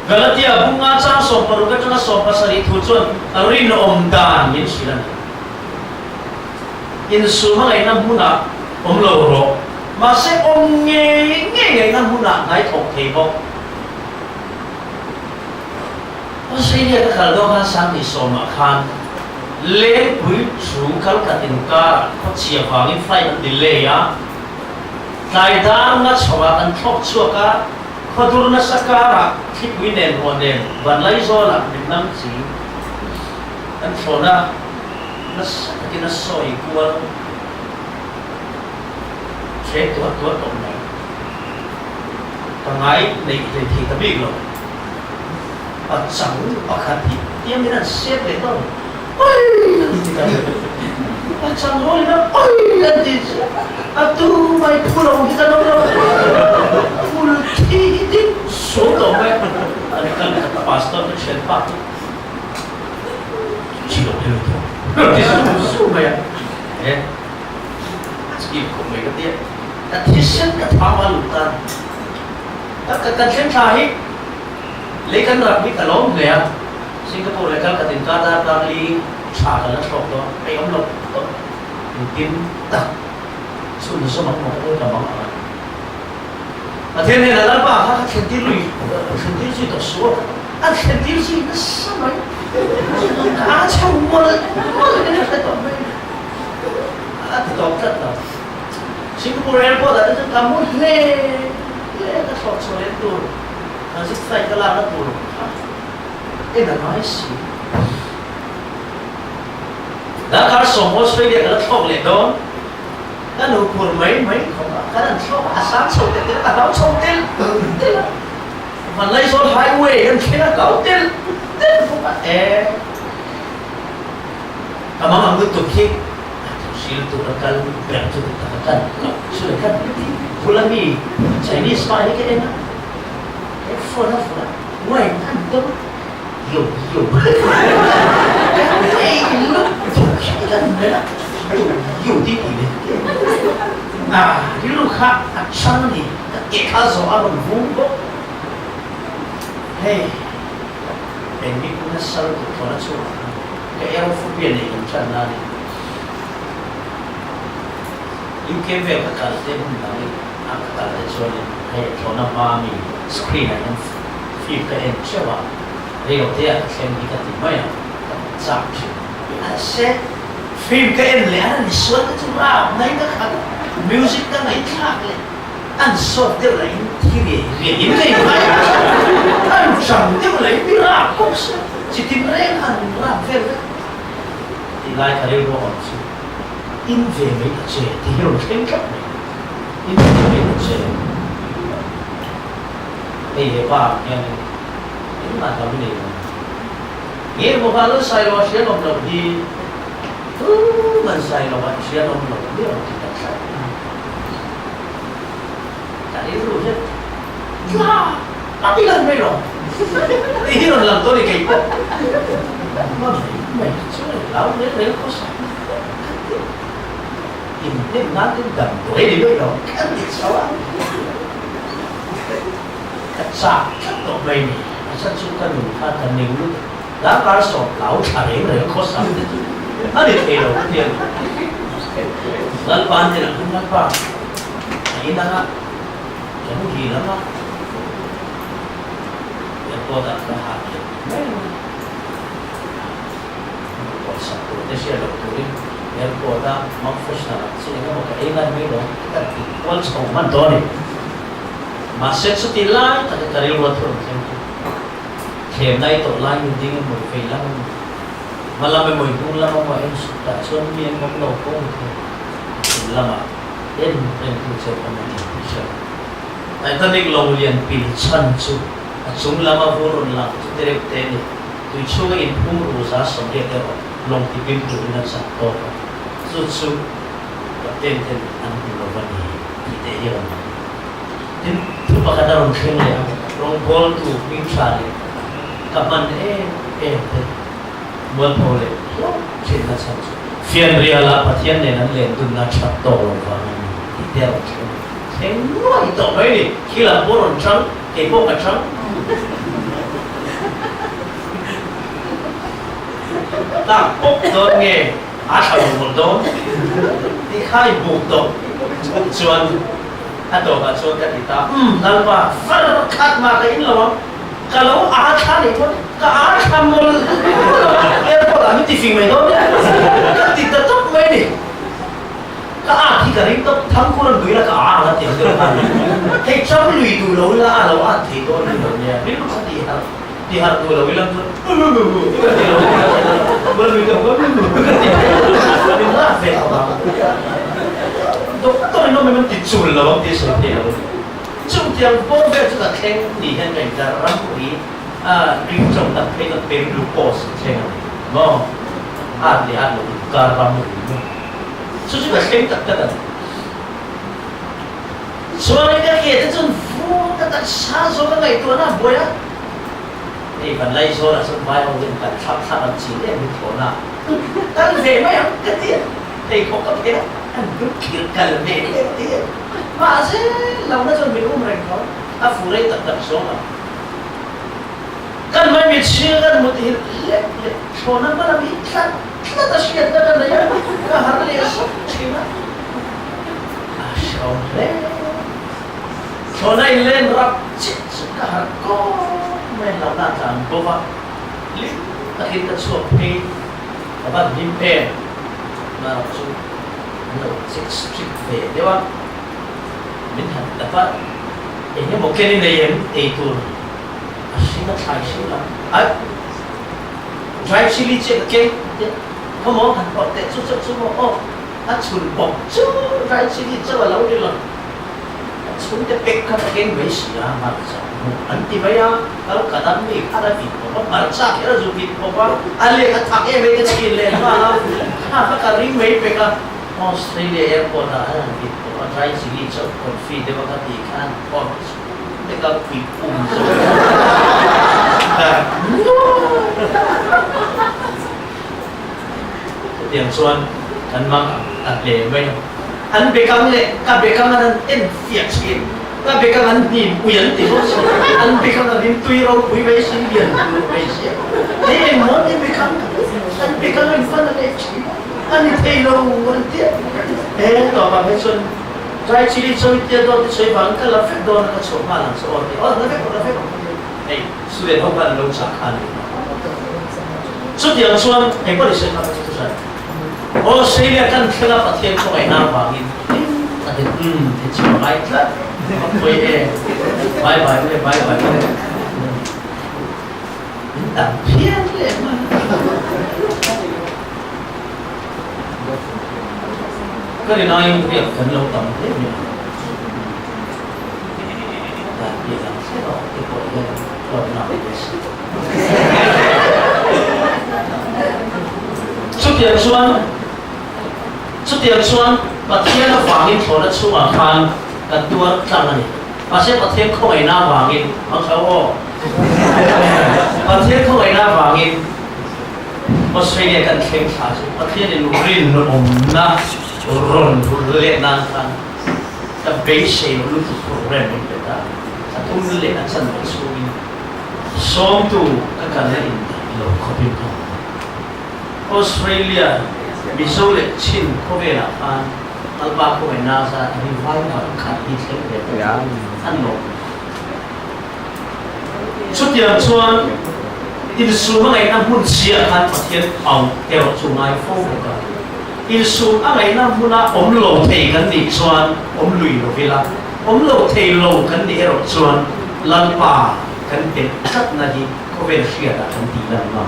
Galatia bunga cha so paruga cha so pasari thuchon arin om dan yin silan in suma ngai na muna om lo ro ma se om nge na muna ngai thok the bo o se ni ka khal do ha sang ni so ma khan le pui chu kal ka tin ka kho chia wang in flight delay ya dai da nga chwa kan thok chu ka Fadur na sakara ki winen onen banlay zola minam si an sona nas kina soy kual check to tom na kangai nei te thi tabi lo at sang pakhati tiam dinan set le to oi at sang hol na oi adis atu mai pulo kita no full ti so to mai ani kan ka pastor to shen pa chi lo le to ti so mai chi ko mai ka dia ta ti shen ka tha ma lu ta ta ka shen tha hi le kan ra bi ka lo le Singapore le ka tin ka da ta li cha ka la thok to ai om lo to tin ta sun so ma ko ta ma Athene na la pa ha khentir lui khentir si to so a khentir si na samai cá trong mơ cái này phải tổn bên thì tổn rất là Singapore Airport ada tu kamu le ke sore tu nasi flight ke lah tu dah nice dah kalau semua Australia kalau thok le don kan ukur mấy không cái đằng sau sáng sâu tiền cái tao sâu tiền mà lấy số highway em kia là cậu tiền không phải kamu ngambil tu kek Sil tu akan berarti akan sudah kan pulang ni Chinese mah ni kena phone why kan tu yo tu kan mana yo di ni di luka action ni kekazo alam bumbo hey ini pun asal tu kalau cuma kayak aerophobia ni macam mana UK về các cái tên này các cái cho nên hay cho nó ba mi screen này phim cái em chưa vào điều thế xem đi cái gì mấy à chạm chứ sẽ phim cái em lẽ là suốt cái chúng ta này các cái music cái này khác lên anh suốt đều là thì những cái này anh chẳng đều là đi ra cũng chỉ tìm ra anh làm việc thì lại cái điều đó in về mấy cái chuyện thì hiểu thêm cách này in về mấy cái chuyện thì để qua nghe những bạn làm cái này nghe một cái lúc sai rồi sẽ làm được thì mình sai rồi bạn sẽ làm được biết là chúng ta sai cái đấy rồi chứ đã đi lần mấy rồi đi lần tôi đi kịp mày chứ lão đến có sai ini nanti dan boleh dibeli kan salah kacak atau begini asal suka lupa dan minggu dah kalau lau cari mereka kosan ada kelo dia lalu panjang kenapa ini nak kamu gila mah yang kau tak berhati kosan tu dia siapa tu airport dah professional sehingga mereka ingat milo kita equal sama doni masih setilai tak cari luar terus khem nay tổ lai mình đi một phê lắm mà làm về mồi cũng làm mà em đã xuân miên ngọc nổ cũng làm à em cũng sẽ không làm gì hết tại ta đi lâu liền bị chân chú chúng làm mà vô rồi làm chúng ta đều tên tụi chú cái in phun rồi giá sống đẹp đẹp lòng thì bên tụi nó sạch to chú và tên anh cũng là vấn đề thì để hiểu nên tụi bà cái đó khen này lòng bol tụi mình xài kapan buat boleh cinta saja. Fian riala patian dengan lendun nachat tolong bangun tidak semua itu ini kila boron cang kepo kacang tak pok don nge asal don dikai buk don cuan atau cuan kita nalpa far kat makain loh kalau akan itu keakan mul airport kami TV menon kan tidak tak meni keakan kering tak tangkuran bila keakan tiada hei cam lui dulu lah lalu hati tu ni ni macam di hari tu lalu bilang tu baru itu bila fail doktor itu memang dicul lalu dia sedih trong tiếng bố về chúng ta khen thì hiện nay là rắn quý đi trong tập thấy là bên glucose trên này ngon ăn thì ăn được cả rắn quý số chúng ta khen tập cái này số này cái kia thì chúng vô cái xa số cái này tôi nào bôi á thì phần lấy số là số vai ông lên cả sắp sắp ăn chín để mình thốn nào ăn về mấy ông cái tiền thì có cái thế ăn cứ kiểu cần về cái tiền masih lawan aja minum mereka, afure tak soal. Kan main media kan mutih, soalnya malam iklan, kita tak sihat kan ya, hari esok cina, soalnya, soalnya ilen rap cik suka harko, main lawan aja, bawa, tak kita kabat himpe na chu no six ve dewa min hat dapat ini mungkin ini yang itu asyik tak asyik lah drive sili cek ke kamu kan pakai cucuk oh chun bọc chứ drive sili cek lah udah lah chun dia pekkan ke besi lah macam anti bayar kalau kadang ni ada video marca kira zubit apa ale tak mereka skill lah kering mereka Australia airport ada video drive sili cek konfi dia bakal ikan port dekat pipung yang suan kan mang le mai an bekam le ka bekam an en fiat skin ka bekam an ni uyan ti an bekam an tui ro pui bai sin bian tu bai sia he mo ni bekam an bekam an fan le chi an ni tei lo wan ti to ba mai suan trai chili chơi tiền đó thì chơi bằng cái là phép đó nó số mà làm số thì nó phép này suy không cần lâu chắc ăn xuất hiện xuân hay có thể xem là cái gì Australia kan kena pasien kau enak bangin tapi thì chỉ lại là tôi bye tạm phiền lên mà cái này nói việc cần lâu tầm thế nhỉ là việc làm thế đó thì có thể rồi nào để xuất hiện xuân và thiên là vàng in thổ đất xuống ở khan cả tua tăng này và sẽ có thiên không ai na vàng in ông cháu ô và thiên không ai na vàng in Australia kan khen khá chứ và thiên thì lũ rin nó ổn na ron lệ nan khan cái bế xe nó lúc program mình vậy ta cái tung lệ nó chân nó xuống sống tu cái cái này lâu khó biết không Australia bị số lệ chín có về là ăn alba có về NASA thì vai mà khát đi xem về ăn ngon xuất hiện xuân in xuống ngày năm hun chia ăn phát hiện ông theo chung ai phong cả in xuống ngày năm hun là ôm lầu thầy gần đi xuân ôm lùi rồi về là ôm lầu thầy lầu gần đi rồi xuân lần ba gần đến rất là gì có về chia là gần đi lần ba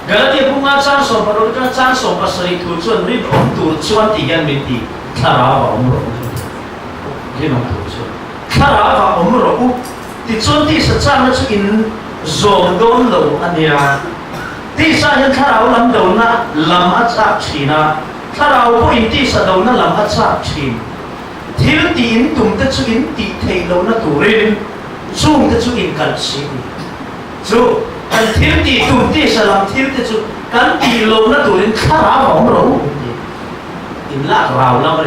Galatia bunga chang so parol ka chang so pasari tu chuan rin om tu chuan ti gan min ti thara wa om ro rin om tu chuan thara wa om ro u ti chuan ti sa chang na chu in zom don lo ania ti sa hian thara lam do na lam a chak china thara po in ti sa do na lam a chak chin thil ti in tum te chu in ti thei lo na tu rin chung te chu in kal si chu kan thiếu thì tụi ti sẽ làm thiếu thì chú kan ti lâu nó tụi đến khá ráo vào ông rồi in lạc rào lắm rồi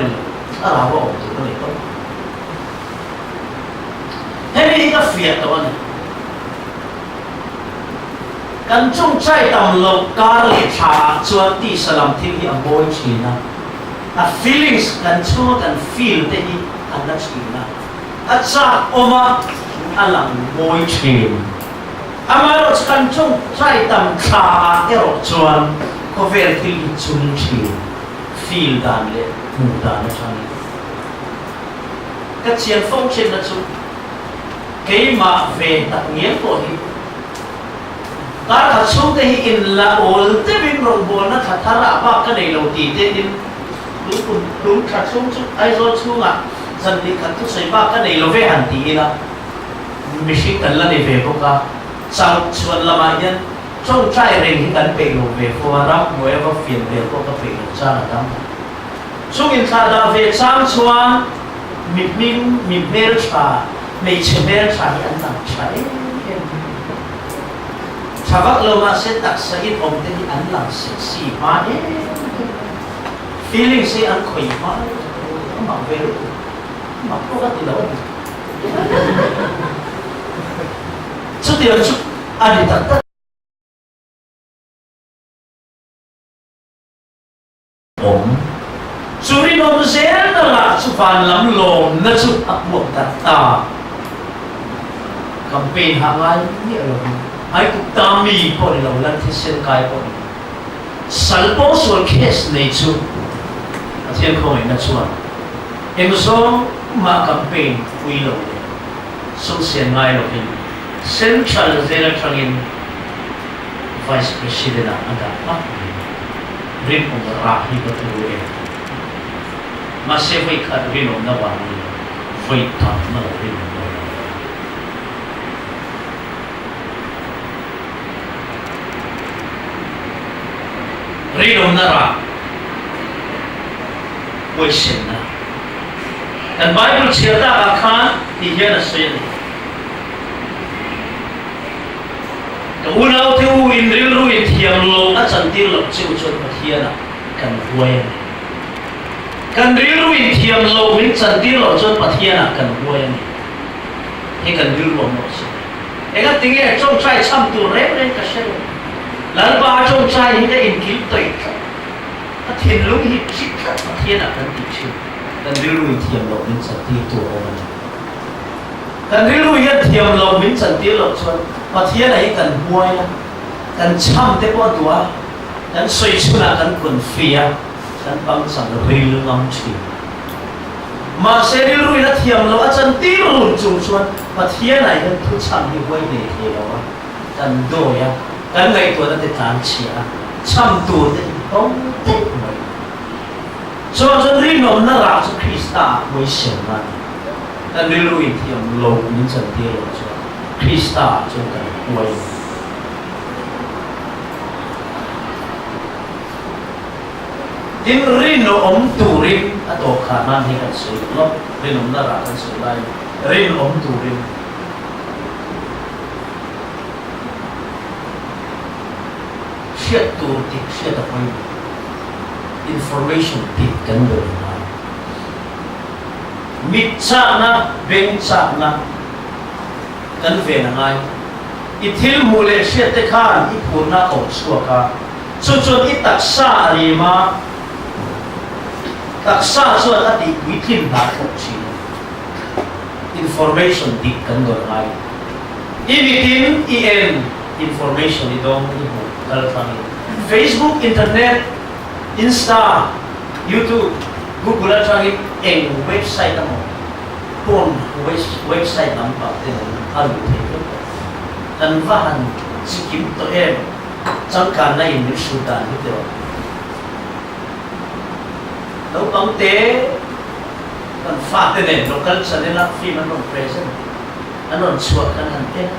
khá ráo vào ông tụi nó này không thế nên cái phiền đó này kan chung trai tầm lâu cá lệ trà chuan ti sẽ làm thiếu thì ông bôi chỉ na feelings kan chua kan feel thế thì anh đã chỉ na cha oma anh làm bôi chỉ amaro kan chung trai tam kha ero chuan ko ver thil chung thi feel dan le mu dan chang ka chian phong chen na chu ke ma ve tak ngien ko hi ka tha chu te hi in la ol te bin rong bo na tha thara ba ka nei lo ti te in lu tha chung chu ai zo chu nga san di kan tu sei ba ka nei lo ve han ti la mi shi kan la nei ve ko ka sau chuan lama yan trong trai ring kan pe lo ve fo ra mo eva phiền ve ko ka pe lo cha na dam chung in tha da ve sang chuan mi ber cha mei che ber cha yan tam chai chavak lo ma se tak sa in om te hi an lang se si ma e feeling se an khoi ma ma ve ma ko ka ti lo chút tiền chút anh thật tất ổn suri nom zen là chút phàn lắm lồn nó chút ấp buộc thật ta campaign hangai ni alo ai ku tami po ni lo lan thisen kai po salpo sol case nei chu athian khoi na chuan emso ma campaign ui lo sum sian ngai lo hin central zela trangin vice president anda ma rin on ra hi ko tu e ma se vai khat rin on na wa ni vai ta na rin rin on na ra vai sen na dan bible cerita akan dia nasin unau tu inril ru ithiam lo a chantil lo chu chu pathiana kan huai kan ril ru ithiam lo min chantil lo chu pathiana kan huai ni kan ril lo mo si ega tinge chong chai cham tu re re ka se lan ba chong chai hi de in kil toi a thin lu hi chi ka pathiana kan ti chu kan ril ru ithiam lo min chantil tu o kan ril ru ithiam lo min chantil lo chu pathian ai kan huai na kan cham te po tua kan soi chuna kan kun fia kan bang sang ril ngam chi ma se ril ru na thiam lo a chan ti ru chu chuan pathian ai kan thu cham hi huai ne he lo kan do ya kan ngai tua na te tan chia cham tu te ong te mai so chan ril nom na ra chu krista moi sen na kan ril ru thiam lo min chan ti lo chu Krista trong cái quay tin rin no om tu rin ato khả năng hay kan soi lo rin om na ra kan soi lai rin om tu rin share tu ti share the point information ti kan do na mit cha na beng cha na kan ve na ngai ithil mule she te khan I purna ko suaka chu chu I taksa ri ma taksa so la di within na ko chi information di kan do ngai within en information I dong I ho kal thang Facebook internet Insta YouTube Google thang eng website mo pon website nam pa te alu te kan vahan sikim to em chang kan na in sudan ni te lo bang te kan fa te ne local channel la film an present anon suak kan han te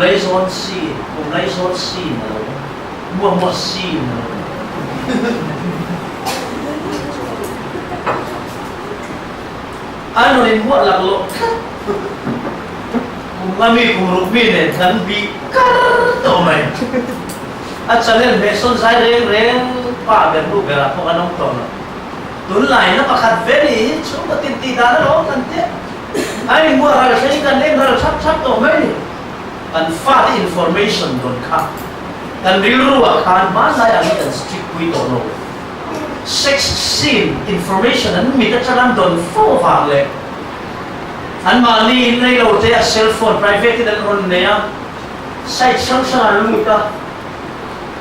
lai zon si na lo mo si na lo ano in buat lah lo kami kumrukmi ne kan bi kar to mai at channel meson sai reng pa ber bu bera ko anong to no tun lai na pakhat veli chu patin ti da lo kan te ai mo ra sai kan leng ra chap to mai ni kan fa information don kha kan rilu wa kan ma sai ani kan strict wi to no sex scene information an mi ta chalam don fo va le an ma ni nei lo te a cell phone private dan on ne ya site sang sang lu ta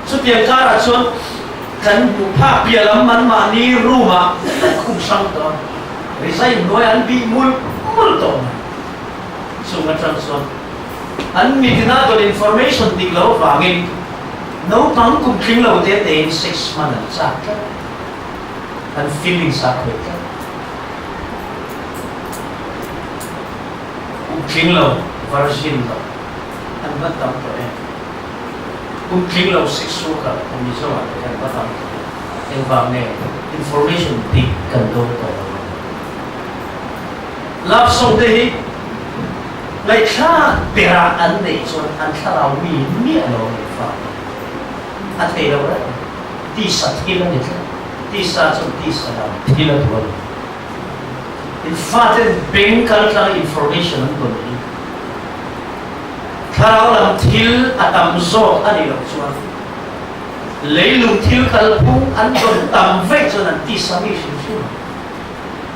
chu tiang ka ra chuan kan bu pha pia lam man ma ni ru ma khum sang to ri sai noi an bi mul to so ma chang chuan an mi na don information dik lo va ngin no pang kum kling lo te te 6 man an cha and feeling separate. Kling lo virgin lo, and what tam to eh? Kling lo sexual ka, miso ah, and what tam to eh? Yung bang information big kan do to. Love song dehi, like sa pera ande so an sarawi ni ano ni fa. At kaya lo di sa tila ni tisa trong tisa lang tila tuwa in fact beng kalkang information ang doon karaw lang til atam zo ani lang suwa leilung til kalpung an doon tamvek so ng tisa mi siya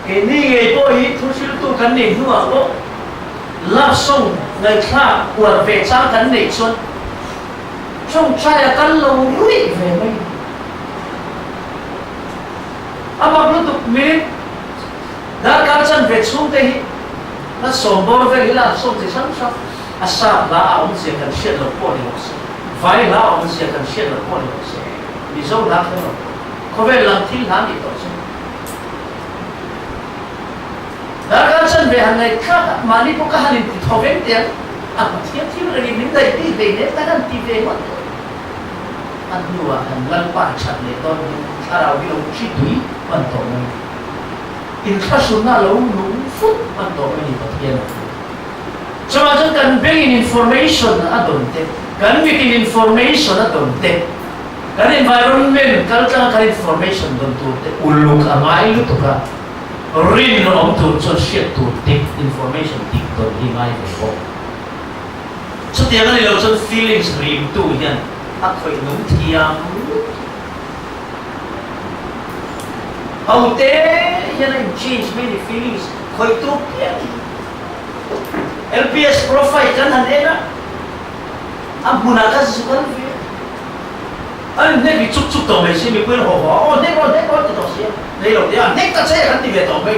kaya ni ngay po ito sila to kanin nuwa ko love song ngày khác của về cha cắn để xuân trong trai cắn lâu rủi về mình bác lúc tục mình đã cắn chân về xuống đây nó sồn bò về là sồn thì sẵn sàng asa là ông sẽ cần xét được qua điều gì phải là ông sẽ cần xét được qua điều gì vì dẫu là thế nào có vẻ làm thi làm gì đó chứ đã cắn chân về hàng ngày khác mà đi có cả hàng thì thọ về tiền thiếu thiếu là mình đây đi về đấy ta đang đi về mất anh nhua anh lăn qua chặt lấy tôi ta đâu biết đâu chi túi quan trọng này in khá xuống là lâu nung phút quan trọng này thì tiền cho mà chúng cần bring information ở đồng tết cần biết information ở đồng tết cần environment cần information đồng tết uluk amai lu tu ka rin om tu cho shit tu tết information tết đồng đi mai về bộ so tiếng này là some feelings rim tu hiền khơi nung thiam hậu tế hiền này change many feelings khơi tu hiền LPS profile kan hanera ang gunakan sa sukan view ano ne bi chuk chuk to me si mi pwede ho ho ne ko to siya ne lo dia ne ka say kan tibe to me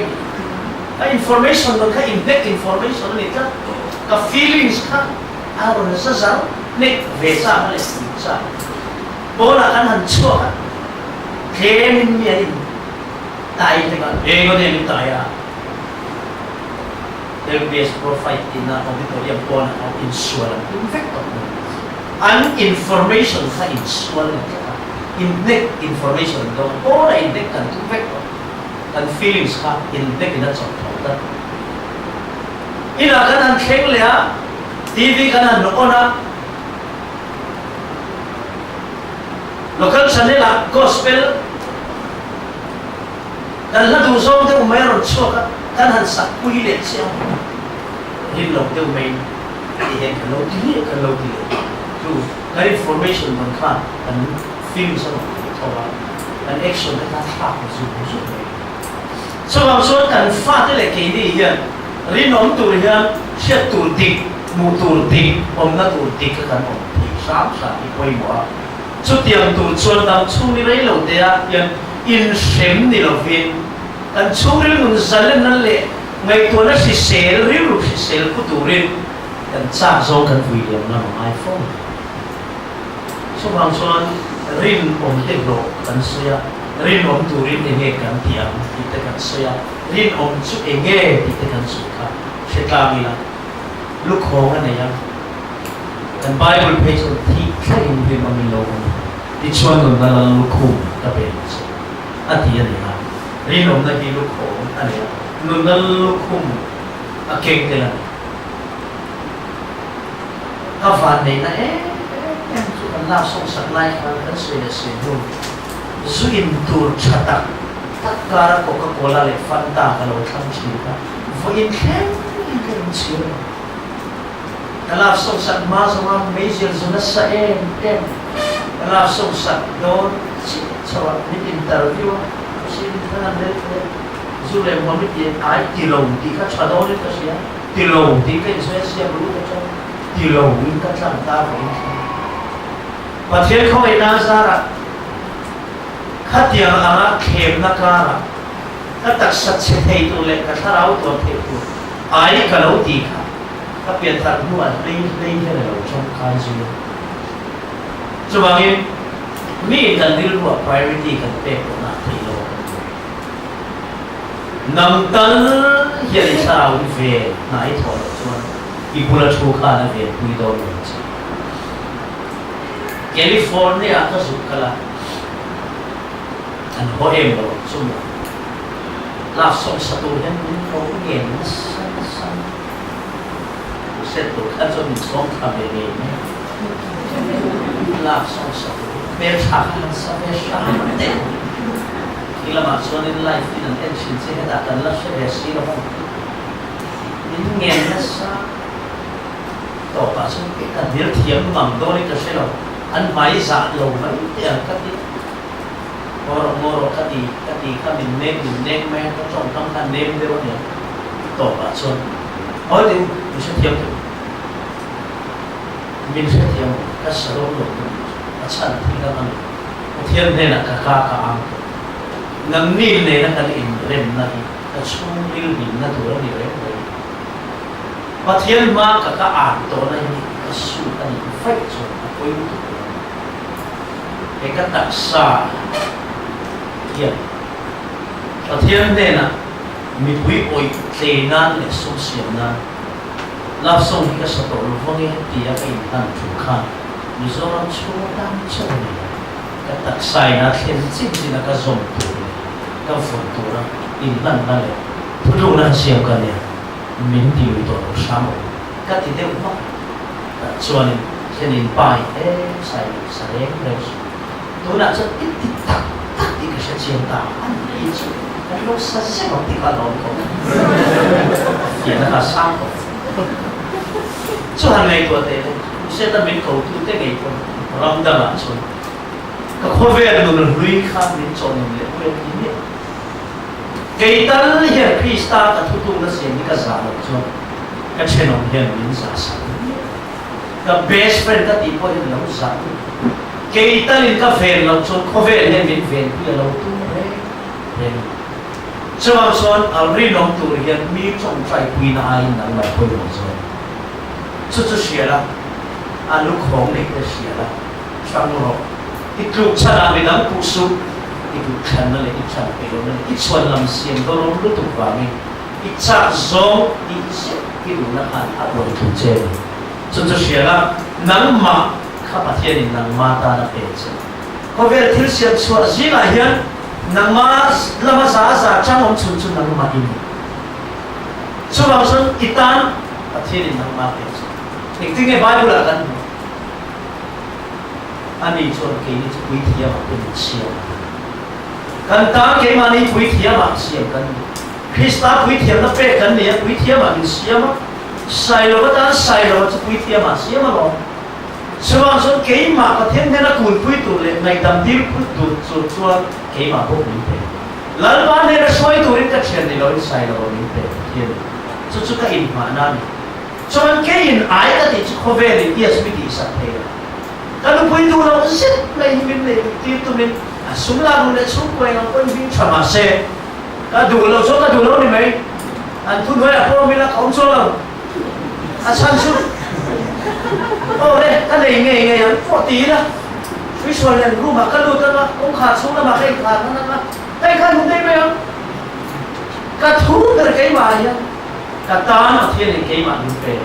ka information ka impact information ni ka feelings ka aro na sa sa ne ve sa le sa bola kan han chua ka kemin mi ani tai te ka e go ne mi tai ya LPS profile in auditorium pon ang insurance infector information sa insurance index information do all index kan infector kan feelings ka index na sa tawag ina kan ang khengle ha TV kan no ona local channel gospel kan la du song te umayron choka kan han sak kuilet siya hin lo teu main ihen kan lo ti tu kan information man khan kan film sa tawa kan action ka ta su so am so kan fa te le ke ni hian rin om tu hian sia tu tik mu tu tik om na tu tik ka kan om tik sam sa ni koi mo chu tiang tu chuan dam chu ni rei lo te a hian in shem ni lo vin kan churi nun zalen nan le ngai to na si sel ru si sel ku turin kan cha zo kan video na iPhone so bang son rin om te ro kan suya rin om turin ne he kan tiang ite kan suya rin om chu enge ite kan suka se ka mi la lu kho nga ne ya kan Bible page on thi thain be ma mi lo ti chuan nun na lu khu ka be ati ani ha rin om na ki lu kho ani nun na lu khum a keng te la ka van ne na em chu kan la song sak lai kan se le se du zuin tur chata takara Coca-Cola le Fanta ka lo thang chi ka vo in khem kan chi kala song sak ma sama major zona sa em kala song sak don chi chawa ni interview si kan le zule mo mi ti ai ti lo ti ka chado ni ka sia ti lo ti ka so sia bulu ka cha ti lo ni ka chang ta ko pa thian kho ina zara khatiang anga khem na kara ka tak sat se thei tu le ka tharau to the tu ai ka lo ti kha ka pian thar nu an nei he lo chong kai ju chu bangin mi kan dil ru priority kan pe ko na thei lo nam tal hian sarau ve nai thol chuan ibula chu kha na ve pui do lo California ka su kala an ho em lo sum la song sa tu hen ni ko ngen san set to ka zo ni song ka be ne la song sa tu be cha han sa be sha de ila ma so ni life in an ancient se da kan la se be si lo ni ngen na sa to pa so ke ka dir thiam mam do ni ka se lo an mai za lo mai te ka ti moro kati kami nem me ko chong kam kan nem de ro ne to ba chon oi de u se thiam tu min se thiam ka salo lo a chan thi ka man thiam ne na ka ang ngam ni ne na kan in rem na hi ka chung il ni na tu ni re pa thiam ma ka ang to na hi ka su ani fai cho a koi tu e ka tak sa thiam pa thiam ne na mi pui oi tle na le so siam na love song hi ka sa to lo phong ti ya kai tan chu kha mi zo ram chu tam chu ni ka tak sai na thlen chin chin na ka zom tu ka fon tu ra in lan na le thu lu na siam ka ne min ti to lo sa mo ka ti de ma ka chuan chen in pai sai sa le le tu na cha ti ti tak tak ti ka sa chiam ta an ni chu ka lo sa se mo ti ka lo ko ya na ka sa ko Tuhan ngay tua teh, saya tak min kau tu teh ngay pun orang dah lah so. Kau ver tu nului kah min so ni le, boleh ini. Kita ni Krista kat tu nasi ni kasar so. Kat channel ni min sasa. Kat best friend kat tipu ni lau sah. Kita ni kat ver lau so, kau ver ni min ver tu lau tu ni. Sebab so, alri nom tu ni mi cong try kui na ain nang mai kui so. 出血啦，啊，路狂你的血啦，上路一路出来你能不输，一路看那里一场比如那里一串lâm xiên都拢都ถูกว่ามี一场中一些一路那看啊我土这里，出血啦，能嘛，看把天你能嘛大那辈子，后边听些说是来人，能嘛那么啥啥，张我们村村能嘛的，出往生一单把天你能嘛辈子。 Tinggal Bible lah kan, ani cuan kini tu kui tiap aku siap. Kan tak kini mani kui tiap aku siap kan. Krista kui tiap nak pe kan dia kui tiap aku siap. Sai lo betul sai lo tu kui tiap aku siap lo. Sebab so kini mak kathen dia nak kui tu le, naik dam dir kui tu cuan kini mak pun ni. Lalu mana dia soi tu rin kacang ni lo sai lo ni pe. So suka ini mana ni. So ang kain ay ka ti ko very yes mi di sa pera. Kalau pun itu orang set lagi min lagi itu min sumla guna sumpo yang pun bin sama se. Kadulo so kadulo ni mai. Antun hoy ako mila kaunsola. Asan su. Oh le kan le nge yang 40 lah. Visual yang rumah kalau tu lah kong khat su lah makai khat na. Dai kan hum dai mai. Kathu ter kai ma ya. Kata thiên này cái mà như vậy,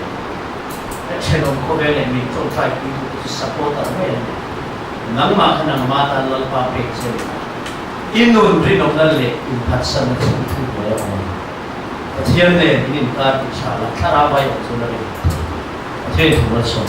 trên ông có vẻ là mình trong trái quy định support ở đây, nắng mà cái nắng mà ta lơ pa bể trên, inun rin ông lên lệ, in phát sinh cái sự thu của ông, thiên này in ta bị trả là khá là vay ở chỗ này, thiên thủ nó sống